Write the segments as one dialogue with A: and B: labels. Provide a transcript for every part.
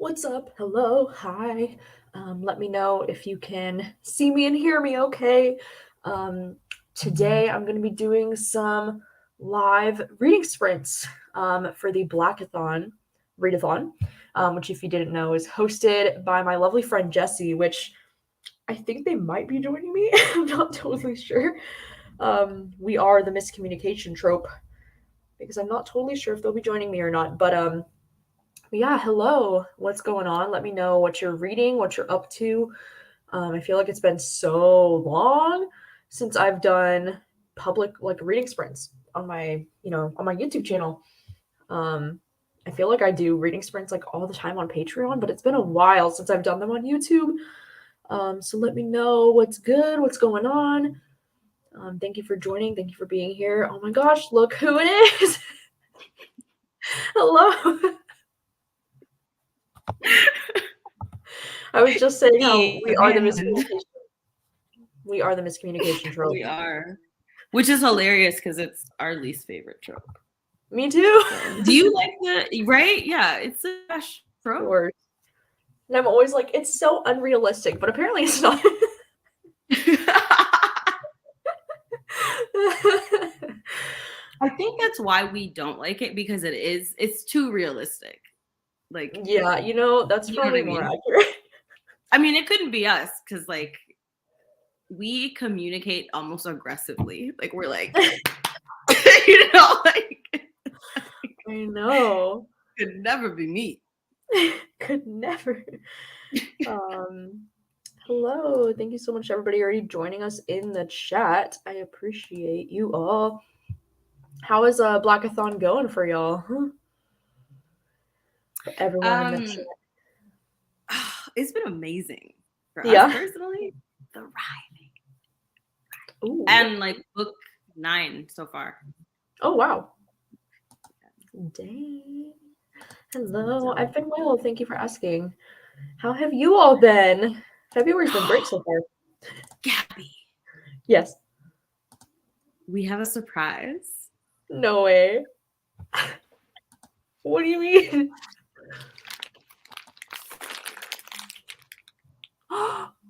A: What's up? Hello, hi. Let me know if you can see me and hear me okay. Today I'm going to be doing some live reading sprints for the Blackathon, readathon, which if you didn't know is hosted by my lovely friend Jessie, which I think they might be joining me. I'm not totally sure. We are the miscommunication trope because I'm not totally sure if they'll be joining me or not, but yeah, hello. What's going on? Let me know what you're reading, what you're up to. I feel like it's been so long since I've done public reading sprints on my, on my YouTube channel. I feel like I do reading sprints like all the time on Patreon, but it's been a while since I've done them on YouTube. So let me know what's good, what's going on. Thank you for joining. Thank you for being here. Oh my gosh, look who it is. Hello. I was just saying how we are the miscommunication. We are the miscommunication trope.
B: We are. Which is hilarious because it's our least favorite trope.
A: Me too.
B: Do you like the right? Yeah, it's a trash trope.
A: Worse. And I'm always like, it's so unrealistic, but apparently it's not.
B: I think that's why we don't like it, because it's too realistic. Like,
A: yeah, that's probably more accurate.
B: I mean, it couldn't be us because like we communicate almost aggressively. Like we're like, like
A: I know.
B: Could never be me.
A: Could never. Hello. Thank you so much, everybody already joining us in the chat. I appreciate you all. How is Blackathon going for y'all? Everyone in the chat.
B: It's been amazing for us personally. Thriving.
A: Ooh.
B: And like book 9 so far.
A: Oh wow. Dang. Hello. I've been well. Thank you for asking. How have you all been? February's been great so far.
B: Gabby.
A: Yes.
B: We have a surprise.
A: No way. What do you mean?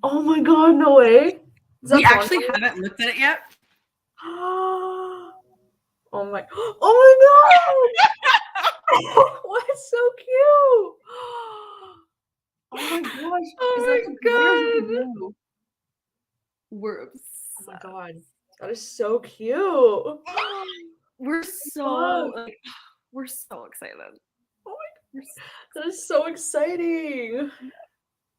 A: Oh my god, no way.
B: We actually haven't looked at it yet.
A: Oh my god. What? It's so cute. Oh my gosh.
B: Oh my god. We're obsessed.
A: Oh my god. That is so cute.
B: We're so excited.
A: Oh my god. That is so exciting.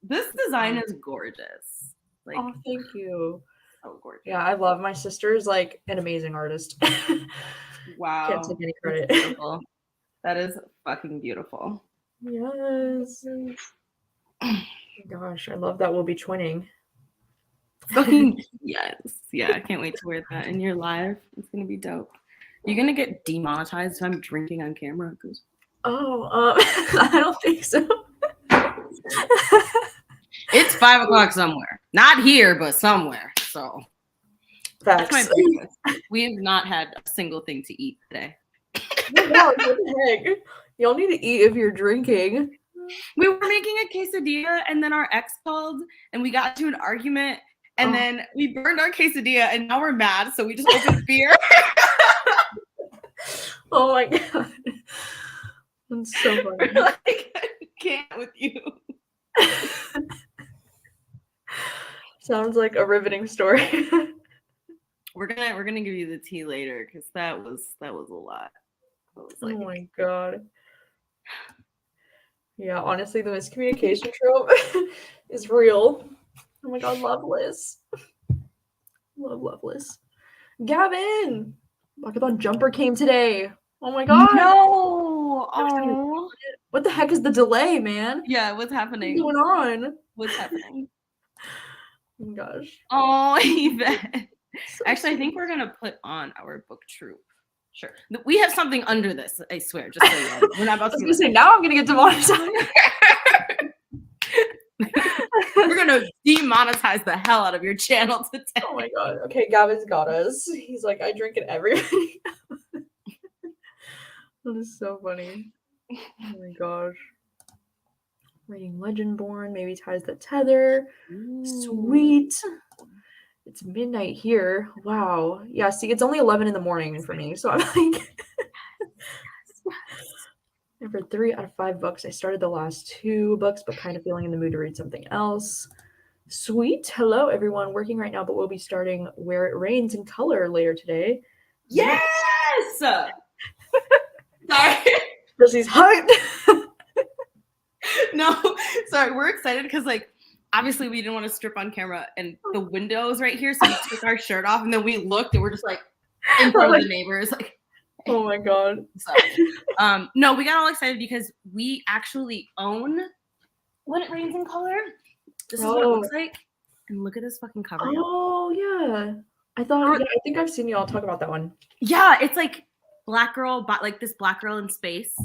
B: This design is gorgeous. Like,
A: oh, thank you.
B: So gorgeous.
A: Yeah, I love my sister's like an amazing artist.
B: Wow.
A: Can't take any credit.
B: That is fucking beautiful.
A: Yes. Oh gosh, I love that we'll be twinning.
B: Fucking yes. Yeah, I can't wait to wear that in your live. It's gonna be dope. You're gonna get demonetized if I'm drinking on camera.
A: Oh, I don't think so.
B: It's 5 o'clock somewhere. Not here, but somewhere. So
A: Facts.
B: That's my breakfast. We have not had a single thing to eat today.
A: Oh my god, what the heck? Y'all need to eat if you're drinking.
B: We were making a quesadilla and then our ex called and we got into an argument and then we burned our quesadilla and now we're mad, so we just opened beer.
A: Oh my god. That's so funny.
B: Like, I can't with you.
A: Sounds like a riveting story.
B: We're gonna give you the tea later because that was a lot.
A: Oh my god. Yeah, honestly, the miscommunication trope is real. Oh my god, Loveless. Love Loveless. Gavin! Blackathon Jumper came today. Oh my god.
B: No! Oh.
A: What the heck is the delay, man?
B: Yeah, what's happening?
A: What's going on?
B: What's happening?
A: Oh my gosh.
B: Oh, Yvette. Actually, I think we're going to put on our book troop. Sure. We have something under this, I swear. Just so you know. We're not about to
A: say, now I'm going to get demonetized.
B: We're going to demonetize the hell out of your channel today.
A: Oh my god. Okay, Gavin's got us. He's like, I drink it every day. That is so funny. Oh my gosh. Reading Legendborn, maybe Ties That Tether.
B: Ooh.
A: Sweet. It's midnight here. Wow. Yeah, see, it's only 11 in the morning for me, so I'm like... And for 3 out of 5 books, I started the last 2 books, but kind of feeling in the mood to read something else. Sweet. Hello, everyone. Working right now, but we'll be starting Where It Rains in Color later today.
B: Yes! Sorry.
A: Jessie's hyped.
B: No, sorry. We're excited because, like, obviously we didn't want to strip on camera, and the window is right here, so we took our shirt off, and then we looked, and we're just like in front of the neighbors, like.
A: Oh my god.
B: So, no, we got all excited because we actually own When It Rains in Color. This is what it looks like. And look at this fucking cover.
A: Oh, yeah. I think I've seen you all talk about that one.
B: Yeah, it's like black girl, but like this black girl in space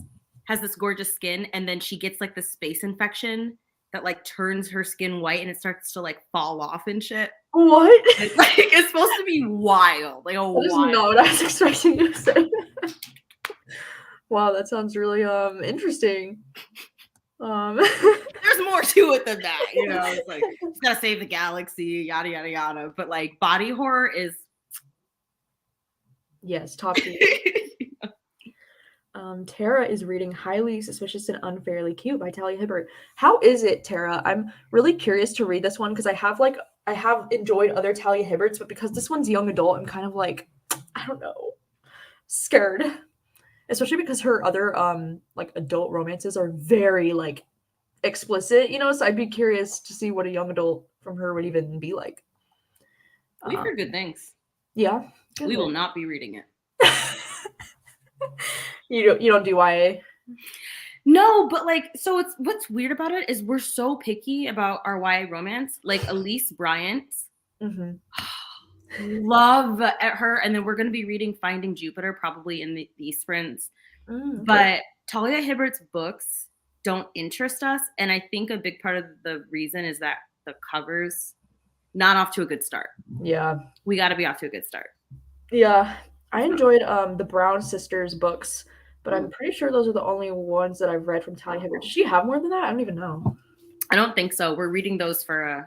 B: has this gorgeous skin, and then she gets like this space infection that like turns her skin white, and it starts to like fall off and shit.
A: What?
B: It's supposed to be wild. Like
A: that is not what I was expecting you to say. Wow, that sounds really interesting.
B: There's more to it than that, you know. It's like it's gotta save the galaxy, yada yada yada. But like body horror is
A: yes, top tier. Tara is reading Highly Suspicious and Unfairly Cute by Talia Hibbert. How is it, Tara? I'm really curious to read this one because I have enjoyed other Talia Hibberts, but because this one's young adult, I'm kind of like, I don't know, scared. Especially because her other like adult romances are very like explicit, you know, so I'd be curious to see what a young adult from her would even be like.
B: We've heard good things.
A: Yeah.
B: We will not be reading it.
A: You don't do YA?
B: No, but like, so it's what's weird about it is we're so picky about our YA romance. Like Elise Bryant, love her, and then we're going to be reading Finding Jupiter probably in the sprints. But Talia Hibbert's books don't interest us, and I think a big part of the reason is that the covers not off to a good start.
A: Yeah,
B: we got to be off to a good start.
A: Yeah, I enjoyed the Brown sisters books, but I'm pretty sure those are the only ones that I've read from Talia Hibbert. Does she have more than that? I don't even know.
B: I don't think so. We're reading those for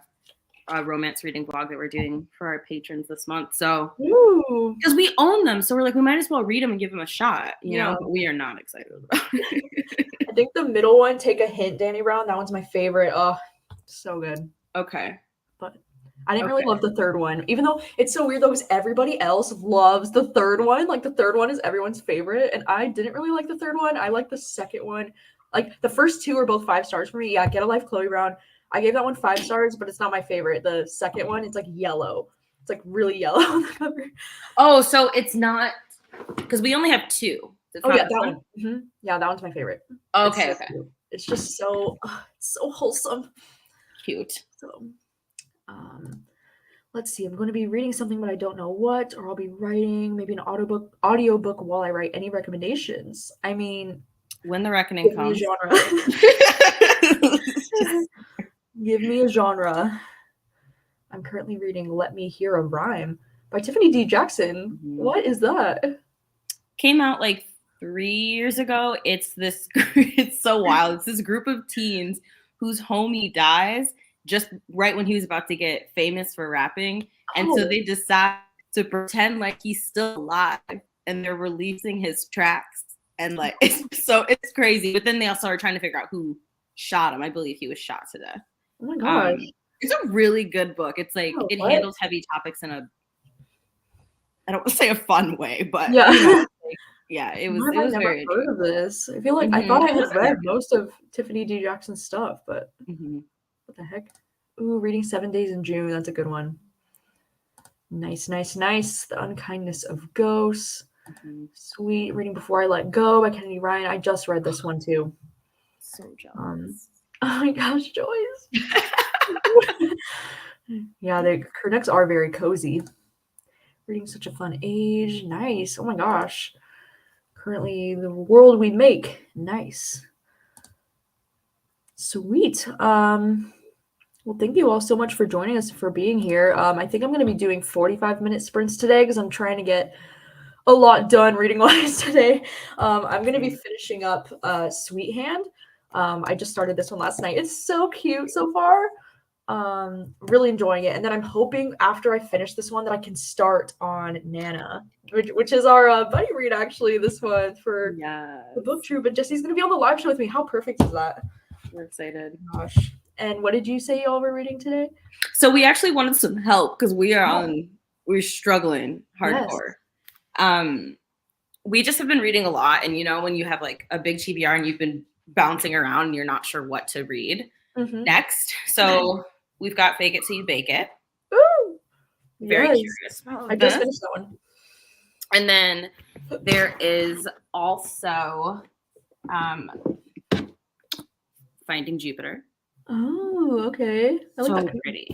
B: a romance reading vlog that we're doing for our patrons this month. So, because we own them, so we're like, we might as well read them and give them a shot, you know. But we are not excited about it.
A: I think the middle one, Take a Hint, Danny Brown. That one's my favorite. Oh, so good.
B: Okay,
A: but I didn't really love the third one, even though it's so weird though, because everybody else loves the third one. Like the third one is everyone's favorite, and I didn't really like the third one. I like the second one. Like the first 2 are both 5 stars for me. Yeah, Get a Life, Chloe Brown. I gave that one 5 stars, but it's not my favorite. The second one, it's like yellow. It's like really yellow on the cover.
B: Oh, so it's not because we only have 2.
A: Yeah, that one. Yeah, that one's my favorite.
B: Okay,
A: it's just so it's so wholesome,
B: cute.
A: So, let's see. I'm going to be reading something, but I don't know what, or I'll be writing maybe an audiobook while I write. Any recommendations? I mean,
B: when the reckoning comes.
A: Give me a genre. I'm currently reading Let Me Hear a Rhyme by Tiffany D. Jackson. What is that?
B: Came out like 3 years ago. It's so wild. It's this group of teens whose homie dies just right when he was about to get famous for rapping. And so they decide to pretend like he's still alive, and they're releasing his tracks. And like, it's crazy. But then they also are trying to figure out who shot him. I believe he was shot to death.
A: Oh my gosh.
B: It's a really good book. It's like, it handles heavy topics in I don't want to say a fun way, but
A: yeah.
B: You know, yeah, it was very
A: interesting. Heard of this. I feel like I thought I had read most of Tiffany D. Jackson's stuff, but what the heck? Ooh, reading 7 Days in June. That's a good one. Nice. The Unkindness of Ghosts. Sweet. Reading Before I Let Go by Kennedy Ryan. I just read this one too.
B: So jealous.
A: Oh my gosh, Joyce. Yeah, the critics are very cozy. Reading Such a Fun Age. Nice. Oh my gosh. Currently, The World We Make. Nice. Sweet. Well, thank you all so much for joining us, for being here. I think I'm going to be doing 45-minute sprints today because I'm trying to get a lot done reading-wise today. I'm going to be finishing up Sweet Hand. I just started this one last night. It's so cute so far. Really enjoying it. And then I'm hoping after I finish this one that I can start on Nana, which is our buddy read actually. This one for the booktube, and Jesse's gonna be on the live show with me. How perfect is that?
B: We're excited.
A: Gosh. And what did you say y'all were reading today?
B: So we actually wanted some help because we're struggling hardcore.
A: Yes.
B: We just have been reading a lot, and when you have like a big TBR and you've been bouncing around and you're not sure what to read next. So we've got Fake It Till You Bake It.
A: Ooh,
B: Very curious about
A: I just finished that one.
B: And then there is also Finding Jupiter.
A: Oh, okay. I like
B: so
A: that.
B: Pretty.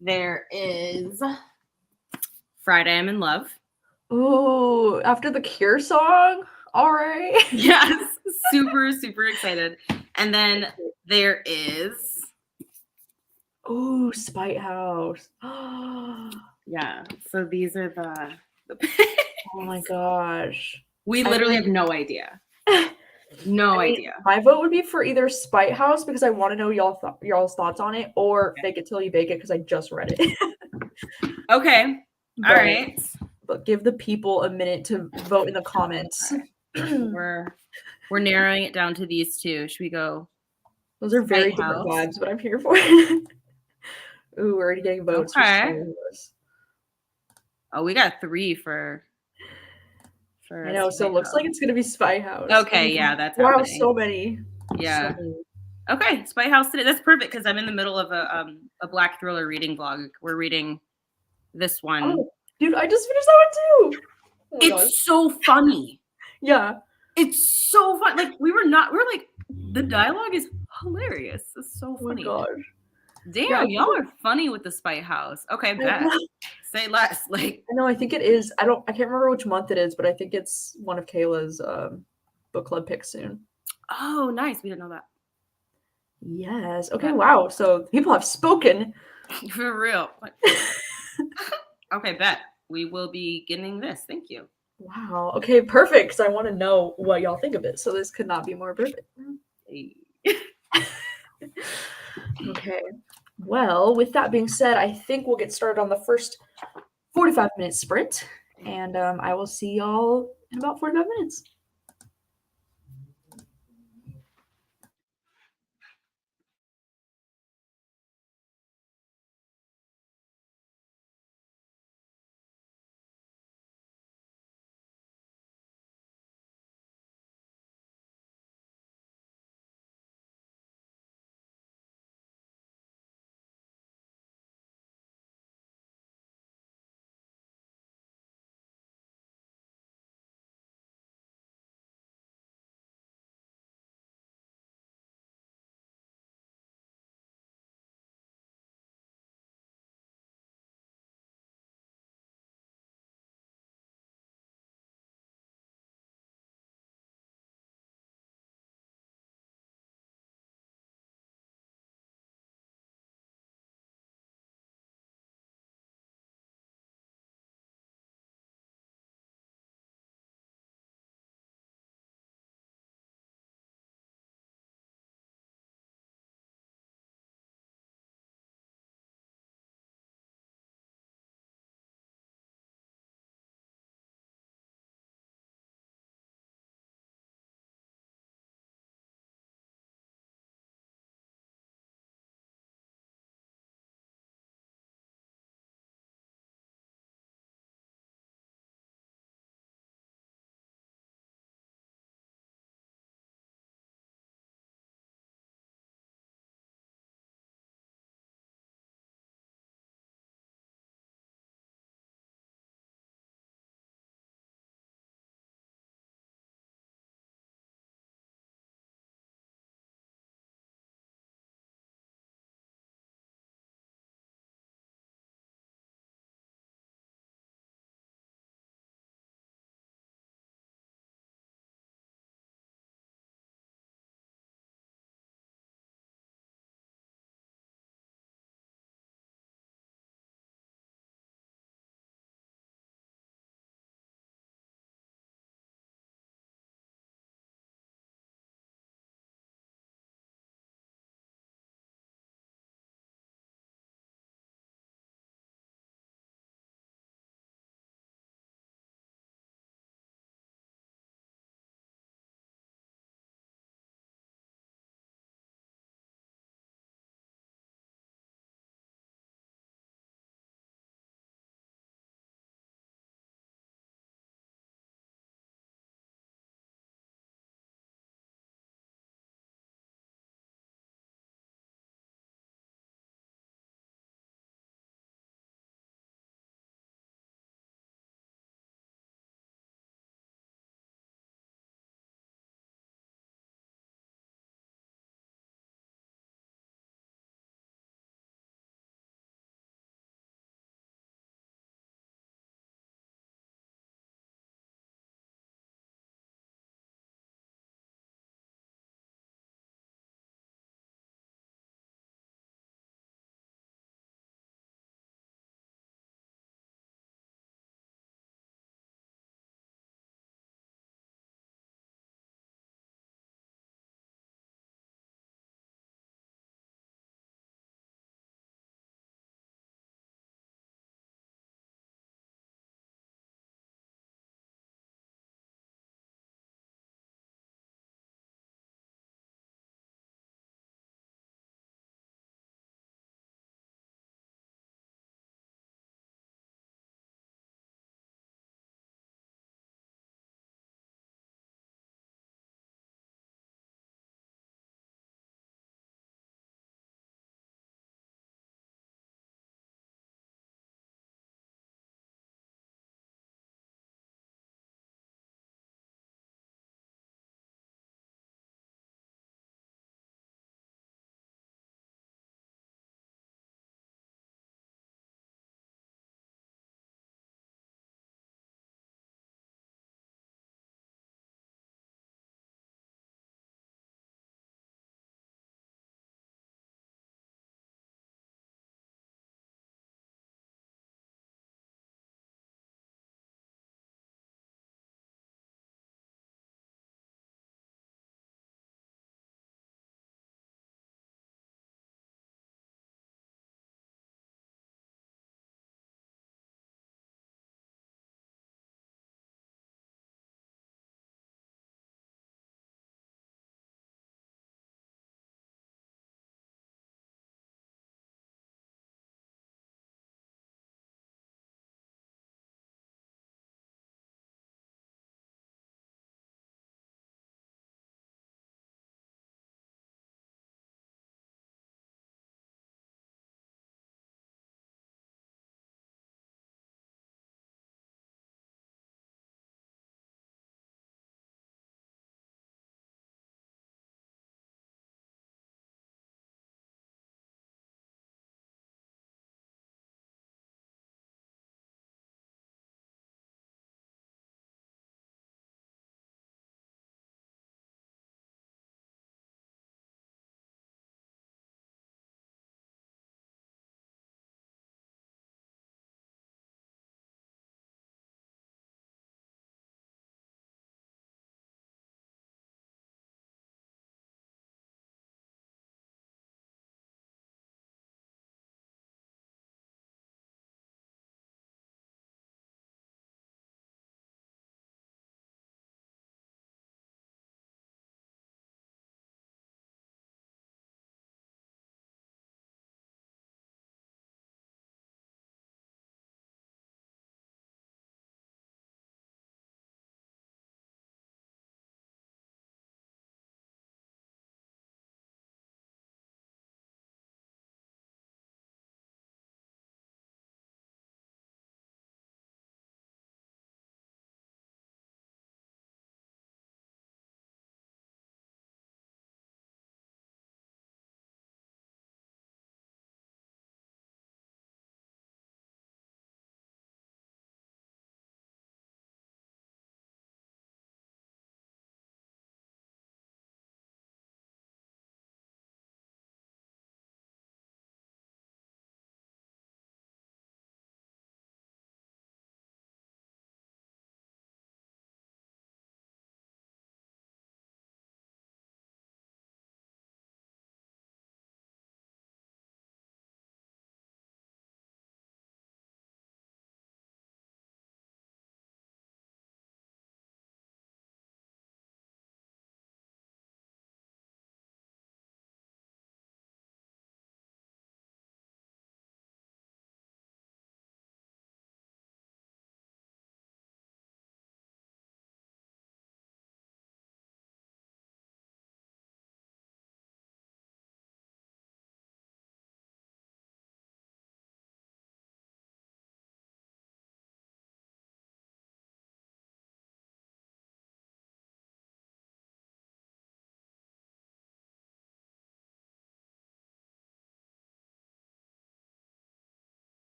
B: There is Friday I'm in Love.
A: Ooh, after the Cure song? All right.
B: Yes, super, super excited. And then there is
A: Spite House.
B: Yeah, so these are the
A: Oh my gosh.
B: We literally have no idea. No idea.
A: My vote would be for either Spite House because I want to know y'all's thoughts on it, or Fake It Till You Bake It because I just read it.
B: Okay. All right.
A: But give the people a minute to vote in the comments.
B: We're narrowing it down to these two. Should we go?
A: Those are very different vibes, but I'm here for it. Ooh, we're already getting votes.
B: Okay. Oh, we got 3 for
A: I know, so it looks like it's gonna be Spite House.
B: Okay, yeah, that's
A: wow,
B: happening.
A: so many.
B: Yeah. So many. Okay, Spite House today. That's perfect because I'm in the middle of a black thriller reading vlog. We're reading this one.
A: Oh, dude, I just finished that one too.
B: Oh it's so funny.
A: Yeah.
B: It's so fun. Like we're like the dialogue is hilarious. It's so funny.
A: Oh my gosh.
B: Damn, y'all are funny with the Spite House. Okay, bet. Say less. Like
A: I know, I think it is. I can't remember which month it is, but I think it's one of Kayla's book club picks soon.
B: Oh, nice. We didn't know that.
A: Yes. Okay, wow. So people have spoken.
B: For real. Okay, bet. We will be getting this. Thank you.
A: Wow. Okay, perfect. Because I want to know what y'all think of it. So this could not be more perfect. Okay. Well, with that being said, I think we'll get started on the first 45-minute sprint. And I will see y'all in about 45 minutes.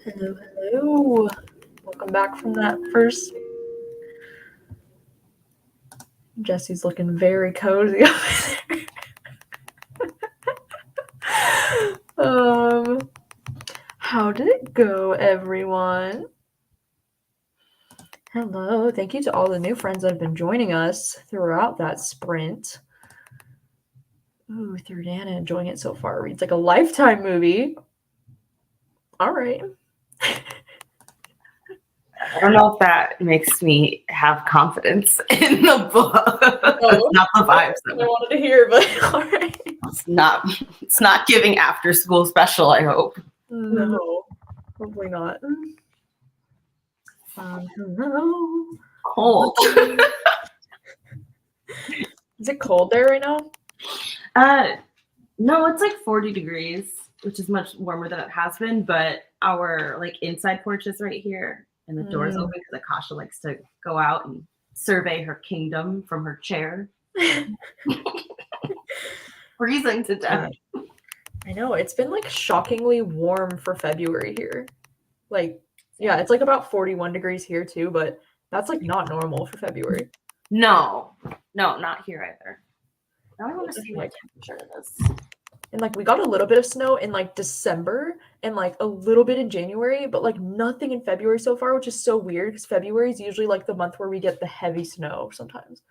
A: Hello, hello. Welcome back from that first. Jesse's looking very cozy over there. How did it go, everyone? Hello. Thank you to all the new friends that have been joining us throughout that sprint. Ooh, Third Anna enjoying it so far. Reads like a Lifetime movie. All right.
B: I don't know if that makes me have confidence in the book. It's not the vibes
A: I wanted to hear, but all right.
B: It's not giving after school special, I hope.
A: No, probably not. Hello.
B: Cold.
A: Is it cold there right now?
B: No, it's like 40 degrees, which is much warmer than it has been, but our like inside porch is right here and the door's open because Akasha likes to go out and survey her kingdom from her chair. Freezing to death.
A: I know, it's been like shockingly warm for February here. Like, yeah, it's like about 41 degrees here too, but that's like not normal for February.
B: No, not here either. Now I want to see what temperature it is.
A: And like we got a little bit of snow in like December and like a little bit in January, but like nothing in February so far, which is so weird because February is usually like the month where we get the heavy snow sometimes.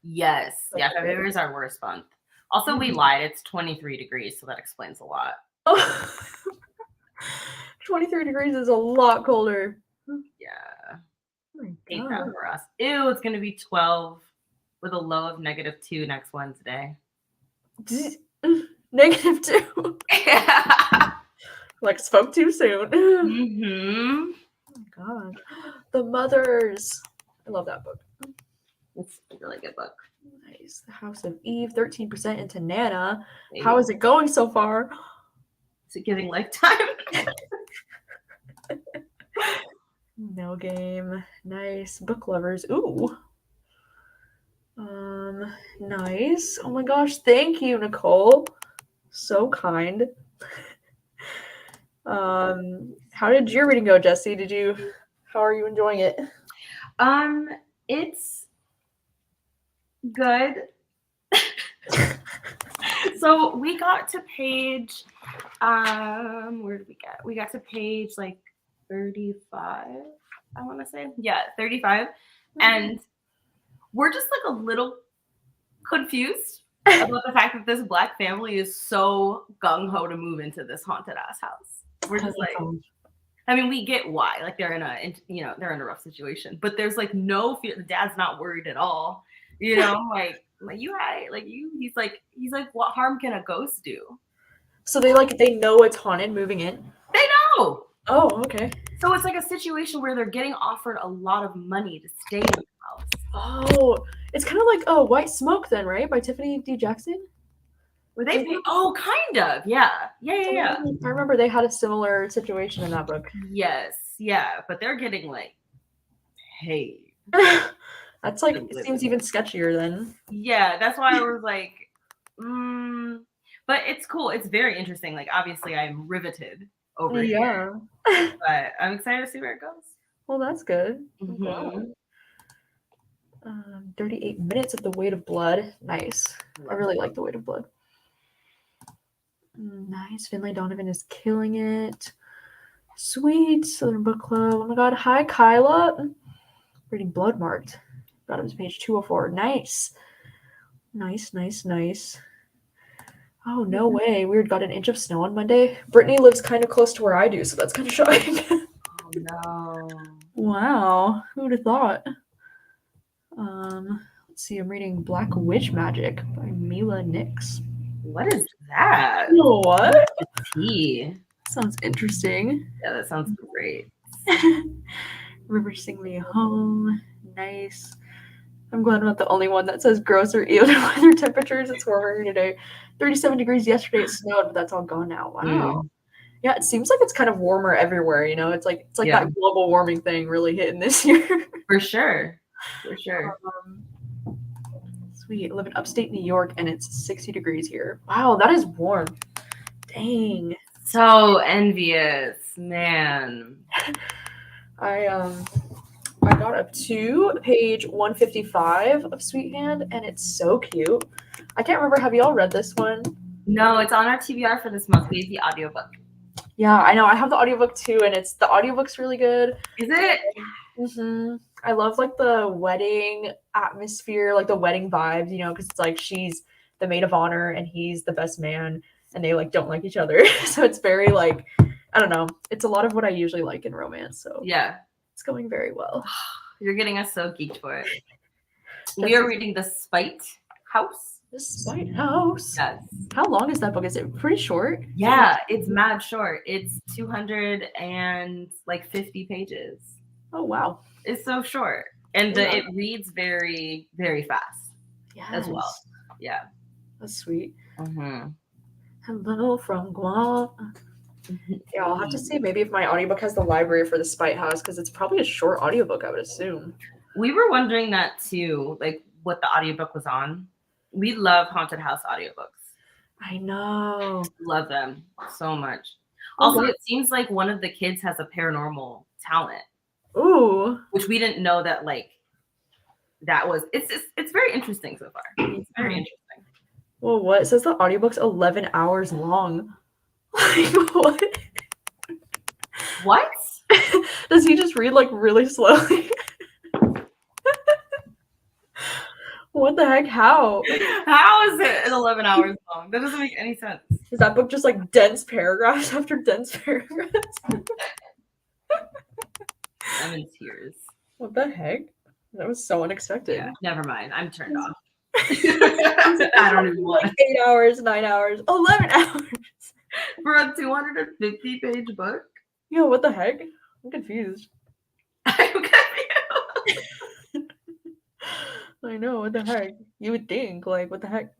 B: Yes. Yeah, February is our worst month. Also, we lied. It's 23 degrees, so that explains a lot.
A: Oh. 23 degrees is a lot colder.
B: Yeah.
A: Oh my
B: Hate
A: God.
B: that for us. Ew, it's going to be 12 with a low of -2 next Wednesday.
A: -2. Like spoke too soon.
B: Mm-hmm.
A: Oh my God. The Mothers. I love that book.
B: It's a really good book.
A: Nice. The House of Eve, 13% into Nana. How is it going so far?
B: Is it giving Lifetime?
A: No game. Nice. Book lovers. Ooh. Nice. Oh my gosh. Thank you, Nicole. So kind. How did your reading go, Jesse? How are you enjoying it?
B: It's good. So we got to page, where did we get? We got to page like 35, I want to say. Yeah, 35. And we're just like a little confused about the fact that this Black family is so gung-ho to move into this haunted ass house. We're just like, I mean, we get why. Like they're in a rough situation, but there's like no fear. The dad's not worried at all. You know, like you, he's like, what harm can a ghost do?
A: So they know it's haunted moving in?
B: They know.
A: Oh, okay.
B: So it's like a situation where they're getting offered a lot of money to stay in the house.
A: Oh, it's kind of like White Smoke then, right? By Tiffany D. Jackson?
B: Were they paid? Oh, kind of. Yeah. I
A: remember they had a similar situation in that book.
B: Yes. Yeah. But they're getting like paid.
A: That's like, it seems even sketchier then.
B: Yeah. That's why I was like, but it's cool. It's very interesting. Like, obviously, I'm riveted over here. But I'm excited to see where it goes.
A: Well, that's good.
B: Mm-hmm.
A: 38 minutes of The Weight of Blood. Nice. I really like The Weight of Blood. Nice. Finlay Donovan is killing it. Sweet. Southern Book Club. Oh my God. Hi, Kyla. Reading Bloodmarked. Bottom of page 204. Nice. Nice. Oh, no way. Weird. Got an inch of snow on Monday. Brittany lives kind of close to where I do, so that's kind of shocking.
B: Oh, no.
A: Wow. Who would have thought? Let's see. I'm reading Black Witch Magic by Mila Nix.
B: What is that?
A: What?
B: Tea.
A: Sounds interesting.
B: Yeah, that sounds great.
A: River Sing Me Home. Nice. I'm glad I'm not the only one that says gross or even weather temperatures. It's warmer here today. 37 degrees yesterday. It snowed, but that's all gone now. Wow. Yeah, it seems like it's kind of warmer everywhere, you know? It's like that global warming thing really hitting this year.
B: For sure.
A: Sweet. I live in upstate New York and it's 60 degrees here. Wow, that is warm. Dang.
B: So envious, man.
A: I got up to page 155 of Sweet Hand, and it's so cute. I can't remember. Have y'all read this one?
B: No, it's on our TBR for this month. We have the audiobook.
A: Yeah, I know. I have the audiobook too, and the audiobook's really good.
B: Is it?
A: Mm-hmm. I love like the wedding atmosphere, like the wedding vibes, because it's like she's the maid of honor and he's the best man, and they like don't like each other. So it's very like, I don't know. It's a lot of what I usually like in romance. So
B: yeah,
A: it's going very well.
B: You're getting us so geeked for it. We are reading The Spite House.
A: The Spite House.
B: Yes.
A: How long is that book? Is it pretty short?
B: Yeah, it's mad short. It's 250 pages.
A: Oh wow.
B: It's so short. And it reads very, very fast as well. Yeah.
A: That's sweet.
B: Mm-hmm.
A: Hello from Guam. Yeah, I'll have to see maybe if my audiobook has the library for The Spite House, because it's probably a short audiobook, I would assume.
B: We were wondering that too, like what the audiobook was on. We love haunted house audiobooks.
A: I know.
B: Love them so much. Also, it seems like one of the kids has a paranormal talent.
A: Ooh.
B: Which we didn't know that that was it's very interesting so far. It's very interesting.
A: Well, what? It says the audiobook's 11 hours long. Like what?
B: What?
A: Does he just read like really slowly? What the heck? How?
B: How is it 11 hours long? That doesn't make any sense.
A: Is that book just like dense paragraphs after dense paragraphs?
B: I'm in tears.
A: What the heck? That was so unexpected.
B: Yeah, never mind. I'm turned off. I don't even want
A: 8 hours, 9 hours, 11 hours.
B: For a 250-page book?
A: Yo, what the heck? I'm confused.
B: I'm confused.
A: I know, what the heck? You would think, like, what the heck?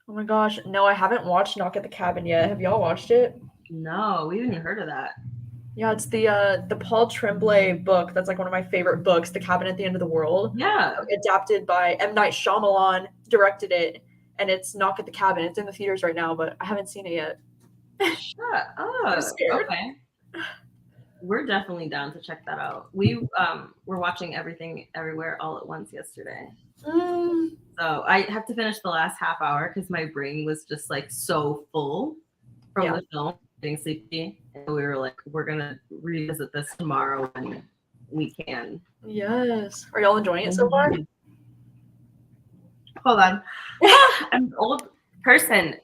A: Oh my gosh. No, I haven't watched Knock at the Cabin yet. Have y'all watched it?
B: No, we haven't even heard of that.
A: Yeah, it's the Paul Tremblay book. That's like one of my favorite books, The Cabin at the End of the World.
B: Yeah.
A: Adapted by M. Night Shyamalan, directed it, and it's Knock at the Cabin. It's in the theaters right now, but I haven't seen it yet.
B: Shut up. Okay. We're definitely down to check that out. We were watching Everything Everywhere All at Once yesterday. So I have to finish the last half hour because my brain was just like so full from the film, getting sleepy. And we were like, we're gonna revisit this tomorrow when we can.
A: Yes. Are y'all enjoying it so far?
B: Hold on. I'm an old person.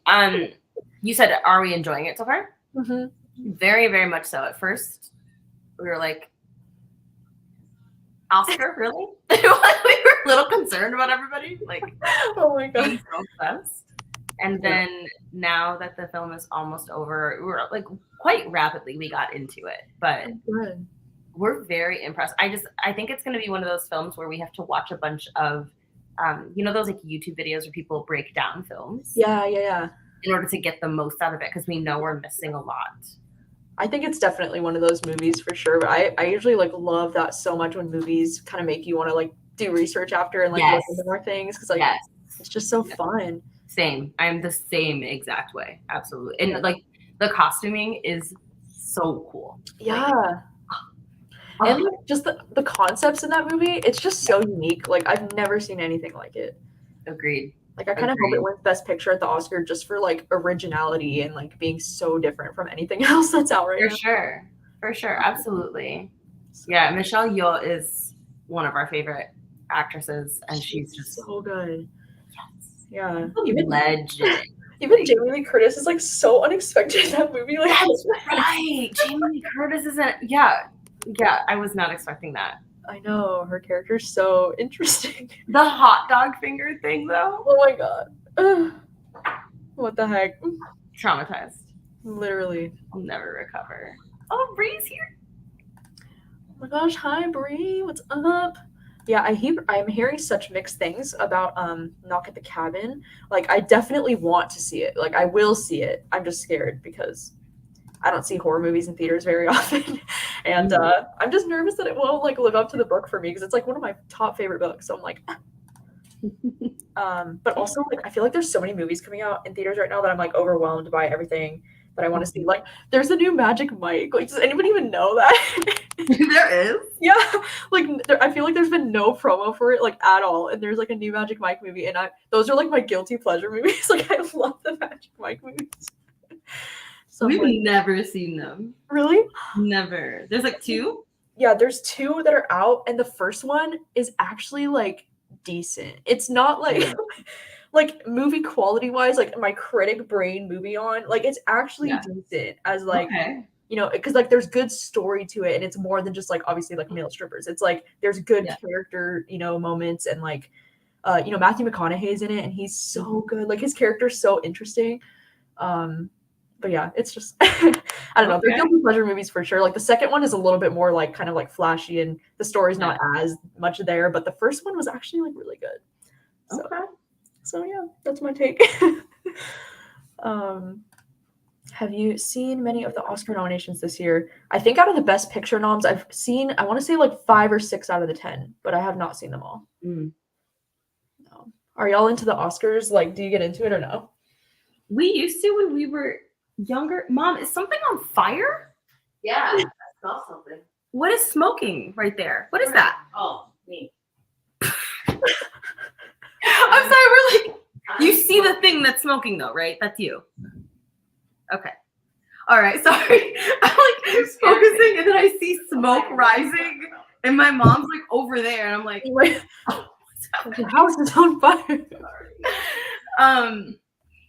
B: You said, are we enjoying it so far?
A: Mm-hmm.
B: Very, very much so. At first, we were like, Oscar, really? We were a little concerned about everybody. Like,
A: oh my god,
B: being so obsessed. And then now that the film is almost over, we were like quite rapidly we got into it. But we're very impressed. I think it's going to be one of those films where we have to watch a bunch of, those like YouTube videos where people break down films.
A: Yeah.
B: In order to get the most out of it, because we know we're missing a lot.
A: I think it's definitely one of those movies for sure. But I usually like love that so much when movies kind of make you want to like do research after and like look into more things, because like it's just so fun.
B: Same. I'm the same exact way. Absolutely. And like the costuming is so cool.
A: Yeah. And like, just the concepts in that movie, it's just so unique. Like I've never seen anything like it.
B: Agreed.
A: Like I kind of hope it wins Best Picture at the Oscar just for like originality and like being so different from anything else that's out right now.
B: For sure. Absolutely. Yeah, Michelle Yeoh is one of our favorite actresses, and she's just
A: so good.
B: Yes.
A: Yeah.
B: Even legend.
A: Even Jamie Lee Curtis is like so unexpected in that movie. Like
B: that's right. Jamie Lee Curtis isn't. Yeah. I was not expecting that.
A: I know, her character's so interesting.
B: The hot dog finger thing, though.
A: Oh my god. What the heck?
B: Traumatized.
A: Literally.
B: I'll never recover. Oh, Bree's here.
A: Oh my gosh, hi Bree. What's up? Yeah, I'm hearing such mixed things about Knock at the Cabin. Like I definitely want to see it. Like I will see it. I'm just scared because I don't see horror movies in theaters very often. And I'm just nervous that it won't like live up to the book for me, because it's like one of my top favorite books. So I'm like, but also like I feel like there's so many movies coming out in theaters right now that I'm like overwhelmed by everything that I want to see. Like, there's a new Magic Mike. Like, does anybody even know that?
B: There is.
A: Yeah, like I feel like there's been no promo for it like at all, and there's like a new Magic Mike movie, and those are like my guilty pleasure movies. Like I love the Magic Mike movies. So
B: We've
A: like,
B: never seen them.
A: really?
B: Never. There's like 2?
A: Yeah, there's 2 that are out, and the first one is actually like decent. It's not like like movie quality wise, like my critic brain movie on, like it's actually decent as like you know, because like there's good story to it, and it's more than just like obviously like male strippers. It's like there's good character, you know, moments, and like you know, Matthew McConaughey's in it, and he's so good. Like his character's so interesting. But yeah, it's just I don't know. They're guilty pleasure movies for sure. Like the second one is a little bit more like kind of like flashy, and the story's not as much there. But the first one was actually like really good. So yeah, that's my take. Have you seen many of the Oscar nominations this year? I think out of the Best Picture noms, I've seen, I want to say like 5 or 6 out of the 10, but I have not seen them all. No. Are y'all into the Oscars? Like, do you get into it or no?
B: We used to when we were younger. Mom, is something on fire?
C: Yeah, I saw something.
B: What is smoking right there? What is that?
C: Oh, me.
B: I'm sorry, we're like, you see the thing that's smoking though, right? That's you. Okay. All right, sorry. I'm like focusing and then I see smoke rising and my mom's like over there and I'm like,
A: oh, the house is on fire.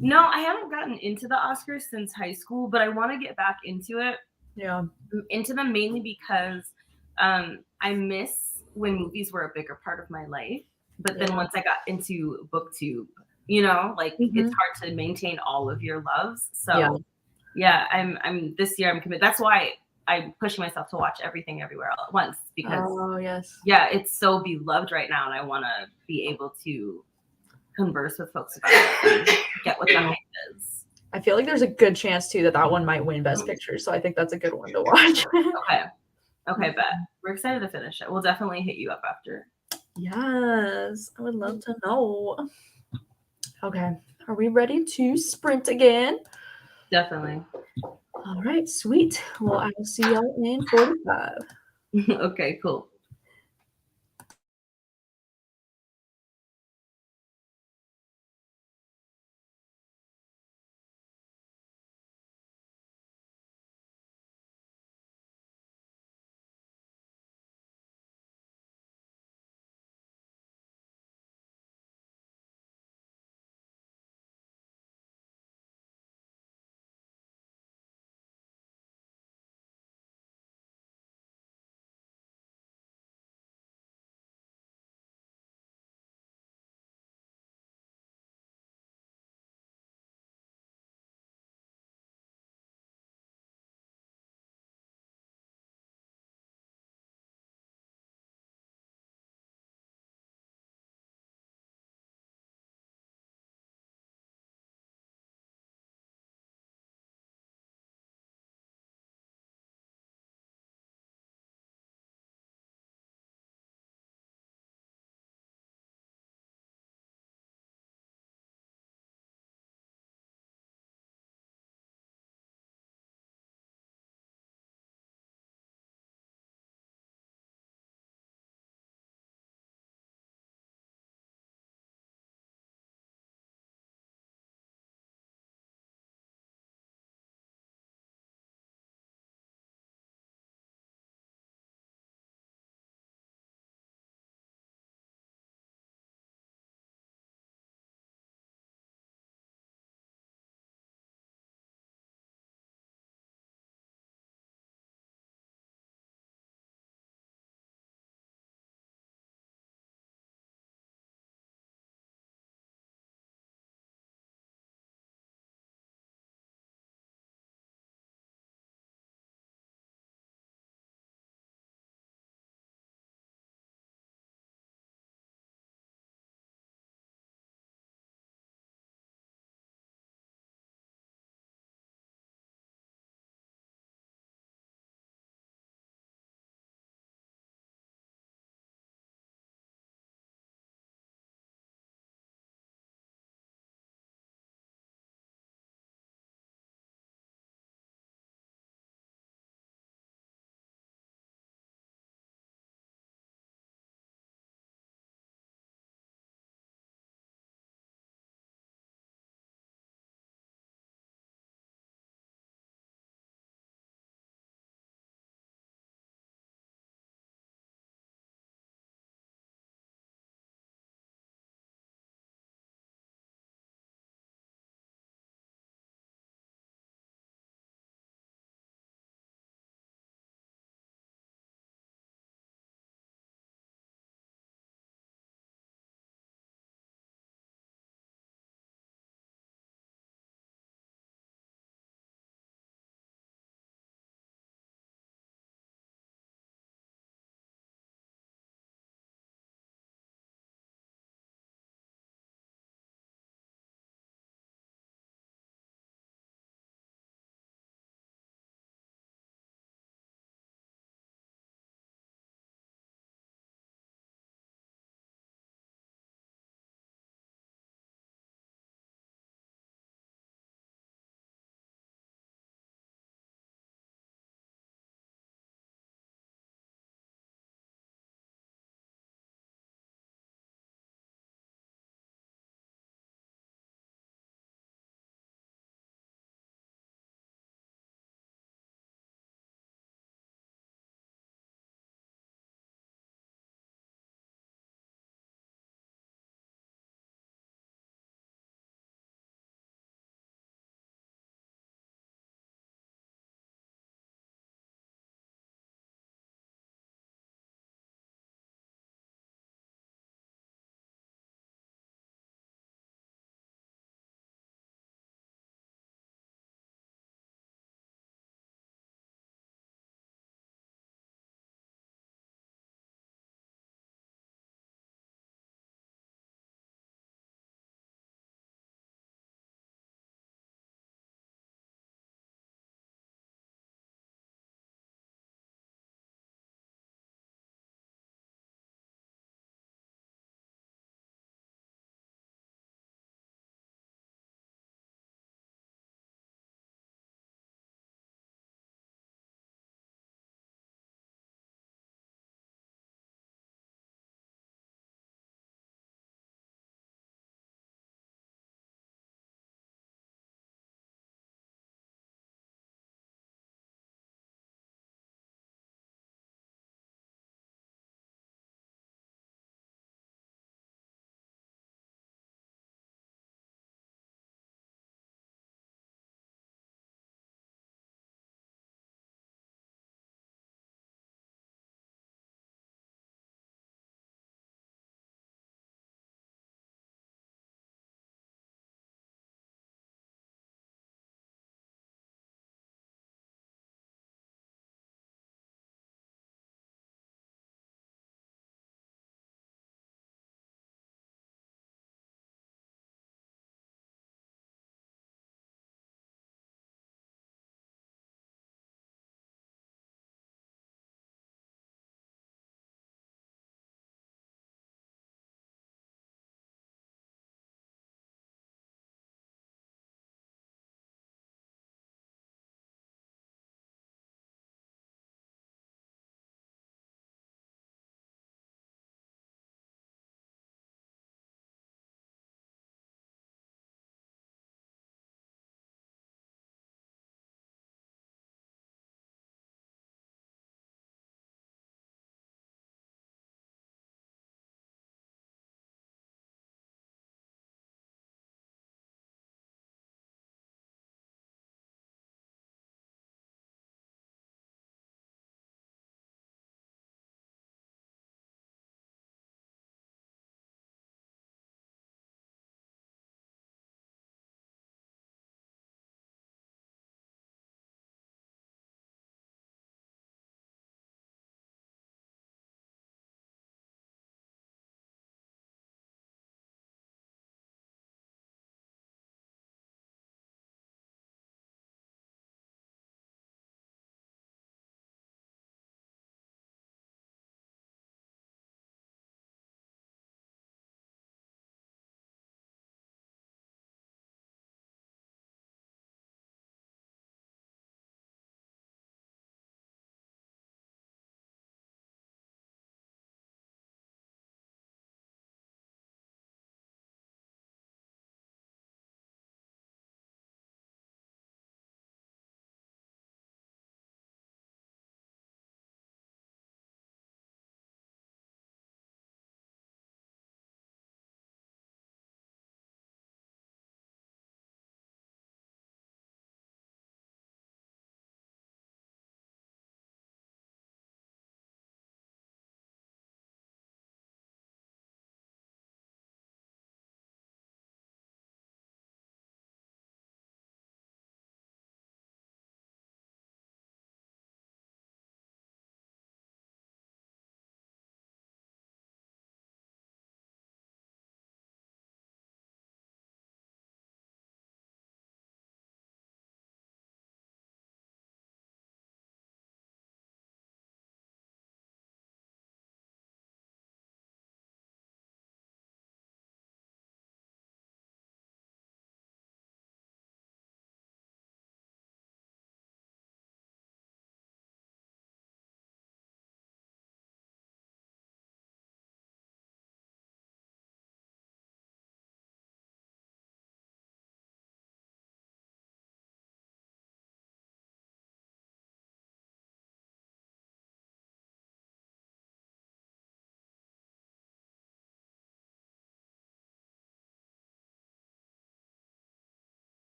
B: No, I haven't gotten into the Oscars since high school, but I want to get back into it.
A: Yeah.
B: Into them mainly because I miss when movies were a bigger part of my life. But then once I got into booktube, you know, like it's hard to maintain all of your loves. So yeah, I'm this year I'm committed. That's why I'm pushing myself to watch everything everywhere all at once because yeah, it's so beloved right now, and I want to be able to converse with folks about it and get what the hype is.
A: I feel like there's a good chance too that one might win Best Picture, so I think that's a good one to watch.
B: Okay, bet. We're excited to finish it. We'll definitely hit you up after.
A: Yes, I would love to know. Okay, are we ready to sprint again?
B: Definitely.
A: All right, sweet. Well, I will see y'all in 45.
B: Okay, cool.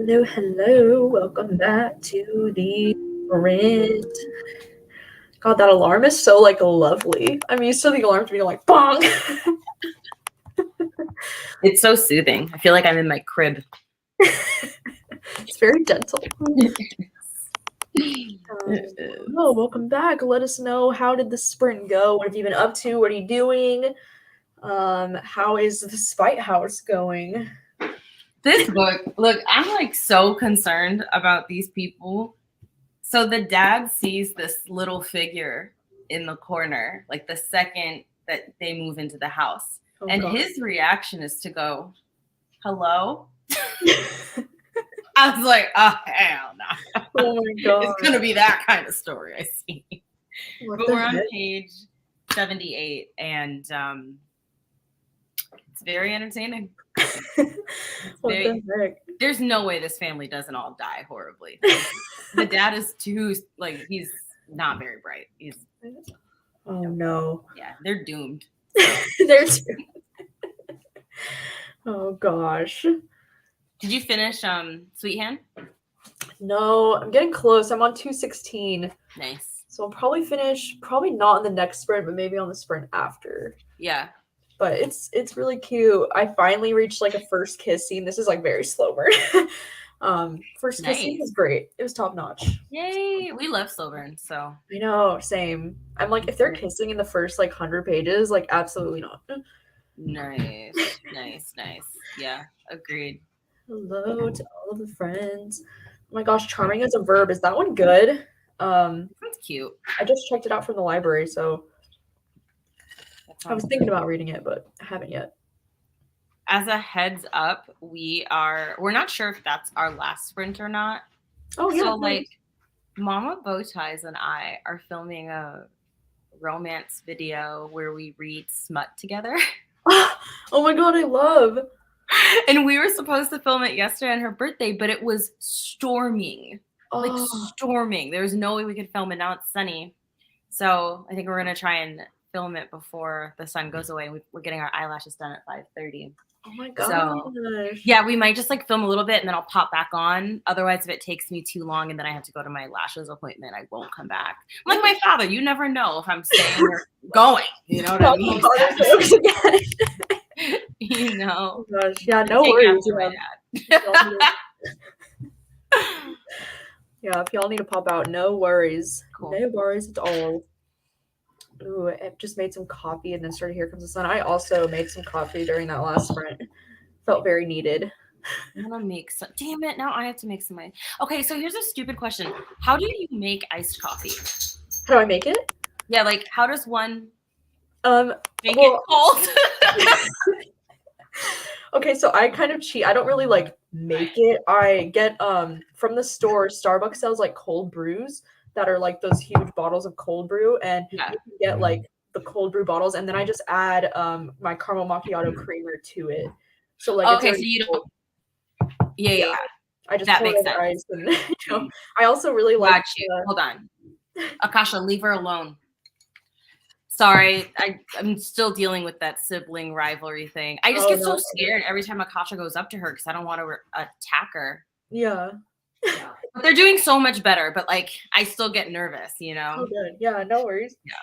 A: Hello, hello. Welcome back to the sprint. God, that alarm is so like lovely. I'm used to the alarms being like bong.
B: It's so soothing. I feel like I'm in my crib.
A: It's very gentle. Oh, welcome back. Let us know, how did the sprint go? What have you been up to? What are you doing? How is the Spite House going?
B: This book, look, I'm like so concerned about these people. So the dad sees this little figure in the corner, like the second that they move into the house.
A: Oh,
B: and
A: God.
B: his reaction is to go, hello? I was like, oh, hell no.
A: Oh my God.
B: It's going to be that kind of story, I see.
A: What
B: But
A: the
B: we're on
A: heck?
B: page 78, and it's very entertaining.
A: What the heck?
B: There's no way this family doesn't all die horribly. The dad is too, like, he's not very bright. He's,
A: Oh no.
B: yeah, they're doomed.
A: There's. Oh gosh.
B: Did you finish Sweet Hand?
A: No, I'm getting close. I'm on 216.
B: Nice.
A: So I'll probably finish, probably not on the next sprint, but maybe on the sprint after.
B: Yeah.
A: But it's really cute. I finally reached like a first kiss scene. This is like very slow burn. First kiss scene
B: Nice.
A: was great. It was top notch.
B: Yay. We love slow burn, so.
A: I know, same. I'm like, if they're kissing in the first like 100 pages, like absolutely not.
B: Nice. Nice. Yeah, agreed.
A: Hello to all of the friends. Oh my gosh, charming as a verb. Is that one good?
B: That's cute.
A: I just checked it out from the library, so I was thinking about reading it, but I haven't yet.
B: As a heads up, we're not sure if that's our last sprint or not.
A: Oh yeah.
B: So like Mama Bowties and I are filming a romance video where we read smut together.
A: Oh my god, I love.
B: And we were supposed to film it yesterday on her birthday, but it was storming. Like storming. There was no way we could film it. Now it's sunny. So I think we're gonna try and film it before the sun goes away. We're getting our eyelashes done at 5:30.
A: Oh my gosh.
B: So yeah, we might just like film a little bit and then I'll pop back on. Otherwise, if it takes me too long and then I have to go to my lashes appointment, I won't come back. I'm like my father, you never know if I'm staying or going. You know what I mean? You know.
A: Oh gosh. Yeah, no
B: Take
A: worries.
B: after my dad.
A: Yeah, if y'all need to pop out, no worries.
B: Cool.
A: No worries at all. Ooh, I just made some coffee and then started Here Comes the Sun. I also made some coffee during that last sprint. Felt very needed.
B: I'm gonna make some. Damn it! Now I have to make some. Okay, so here's a stupid question: how do you make iced coffee?
A: How do I make it?
B: Yeah, like how does one make
A: well-
B: it cold?
A: Okay, so I kind of cheat. I don't really like make it. I get from the store, Starbucks sells like cold brews that are like those huge bottles of cold brew, and
B: Yeah.
A: you can get like the cold brew bottles, and then I just add my caramel macchiato creamer to it. So like
B: Okay,
A: it's
B: so you
A: cold.
B: don't. Yeah.
A: I just
B: That
A: pour it
B: makes
A: over
B: sense.
A: ice, and I also really like.
B: Got you. Hold on, Akasha, leave her alone. Sorry, I'm still dealing with that sibling rivalry thing. I just get so scared every time Akasha goes up to her because I don't want to attack her.
A: Yeah.
B: But they're doing so much better, but like I still get nervous, you know.
A: Oh, good. Yeah, no worries.
B: Yeah.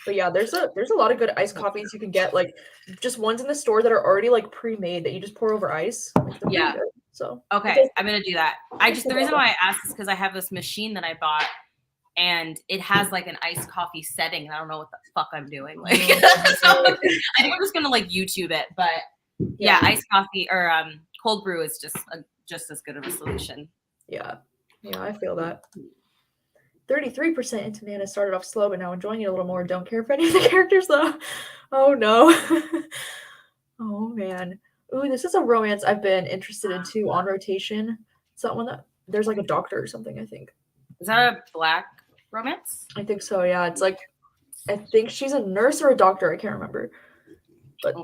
A: But yeah, there's a lot of good iced coffees you can get, like just ones in the store that are already like pre-made that you just pour over ice. Like, they're
B: Yeah.
A: pretty good. So
B: Okay, I'm gonna do that. The reason why I asked is because I have this machine that I bought, and it has like an iced coffee setting, and I don't know what the fuck I'm doing. Like, so I think I'm just gonna like YouTube it. But yeah, iced coffee or cold brew is just as good of a solution.
A: Yeah, I feel that. 33% into Nana started off slow, but now enjoying it a little more. Don't care for any of the characters though. Oh no. Oh man. Ooh, this is a romance I've been interested in too, on rotation. It's that one that there's like a doctor or something, I think.
B: Is that a black romance?
A: I think so, yeah. It's like, I think she's a nurse or a doctor. I can't remember. But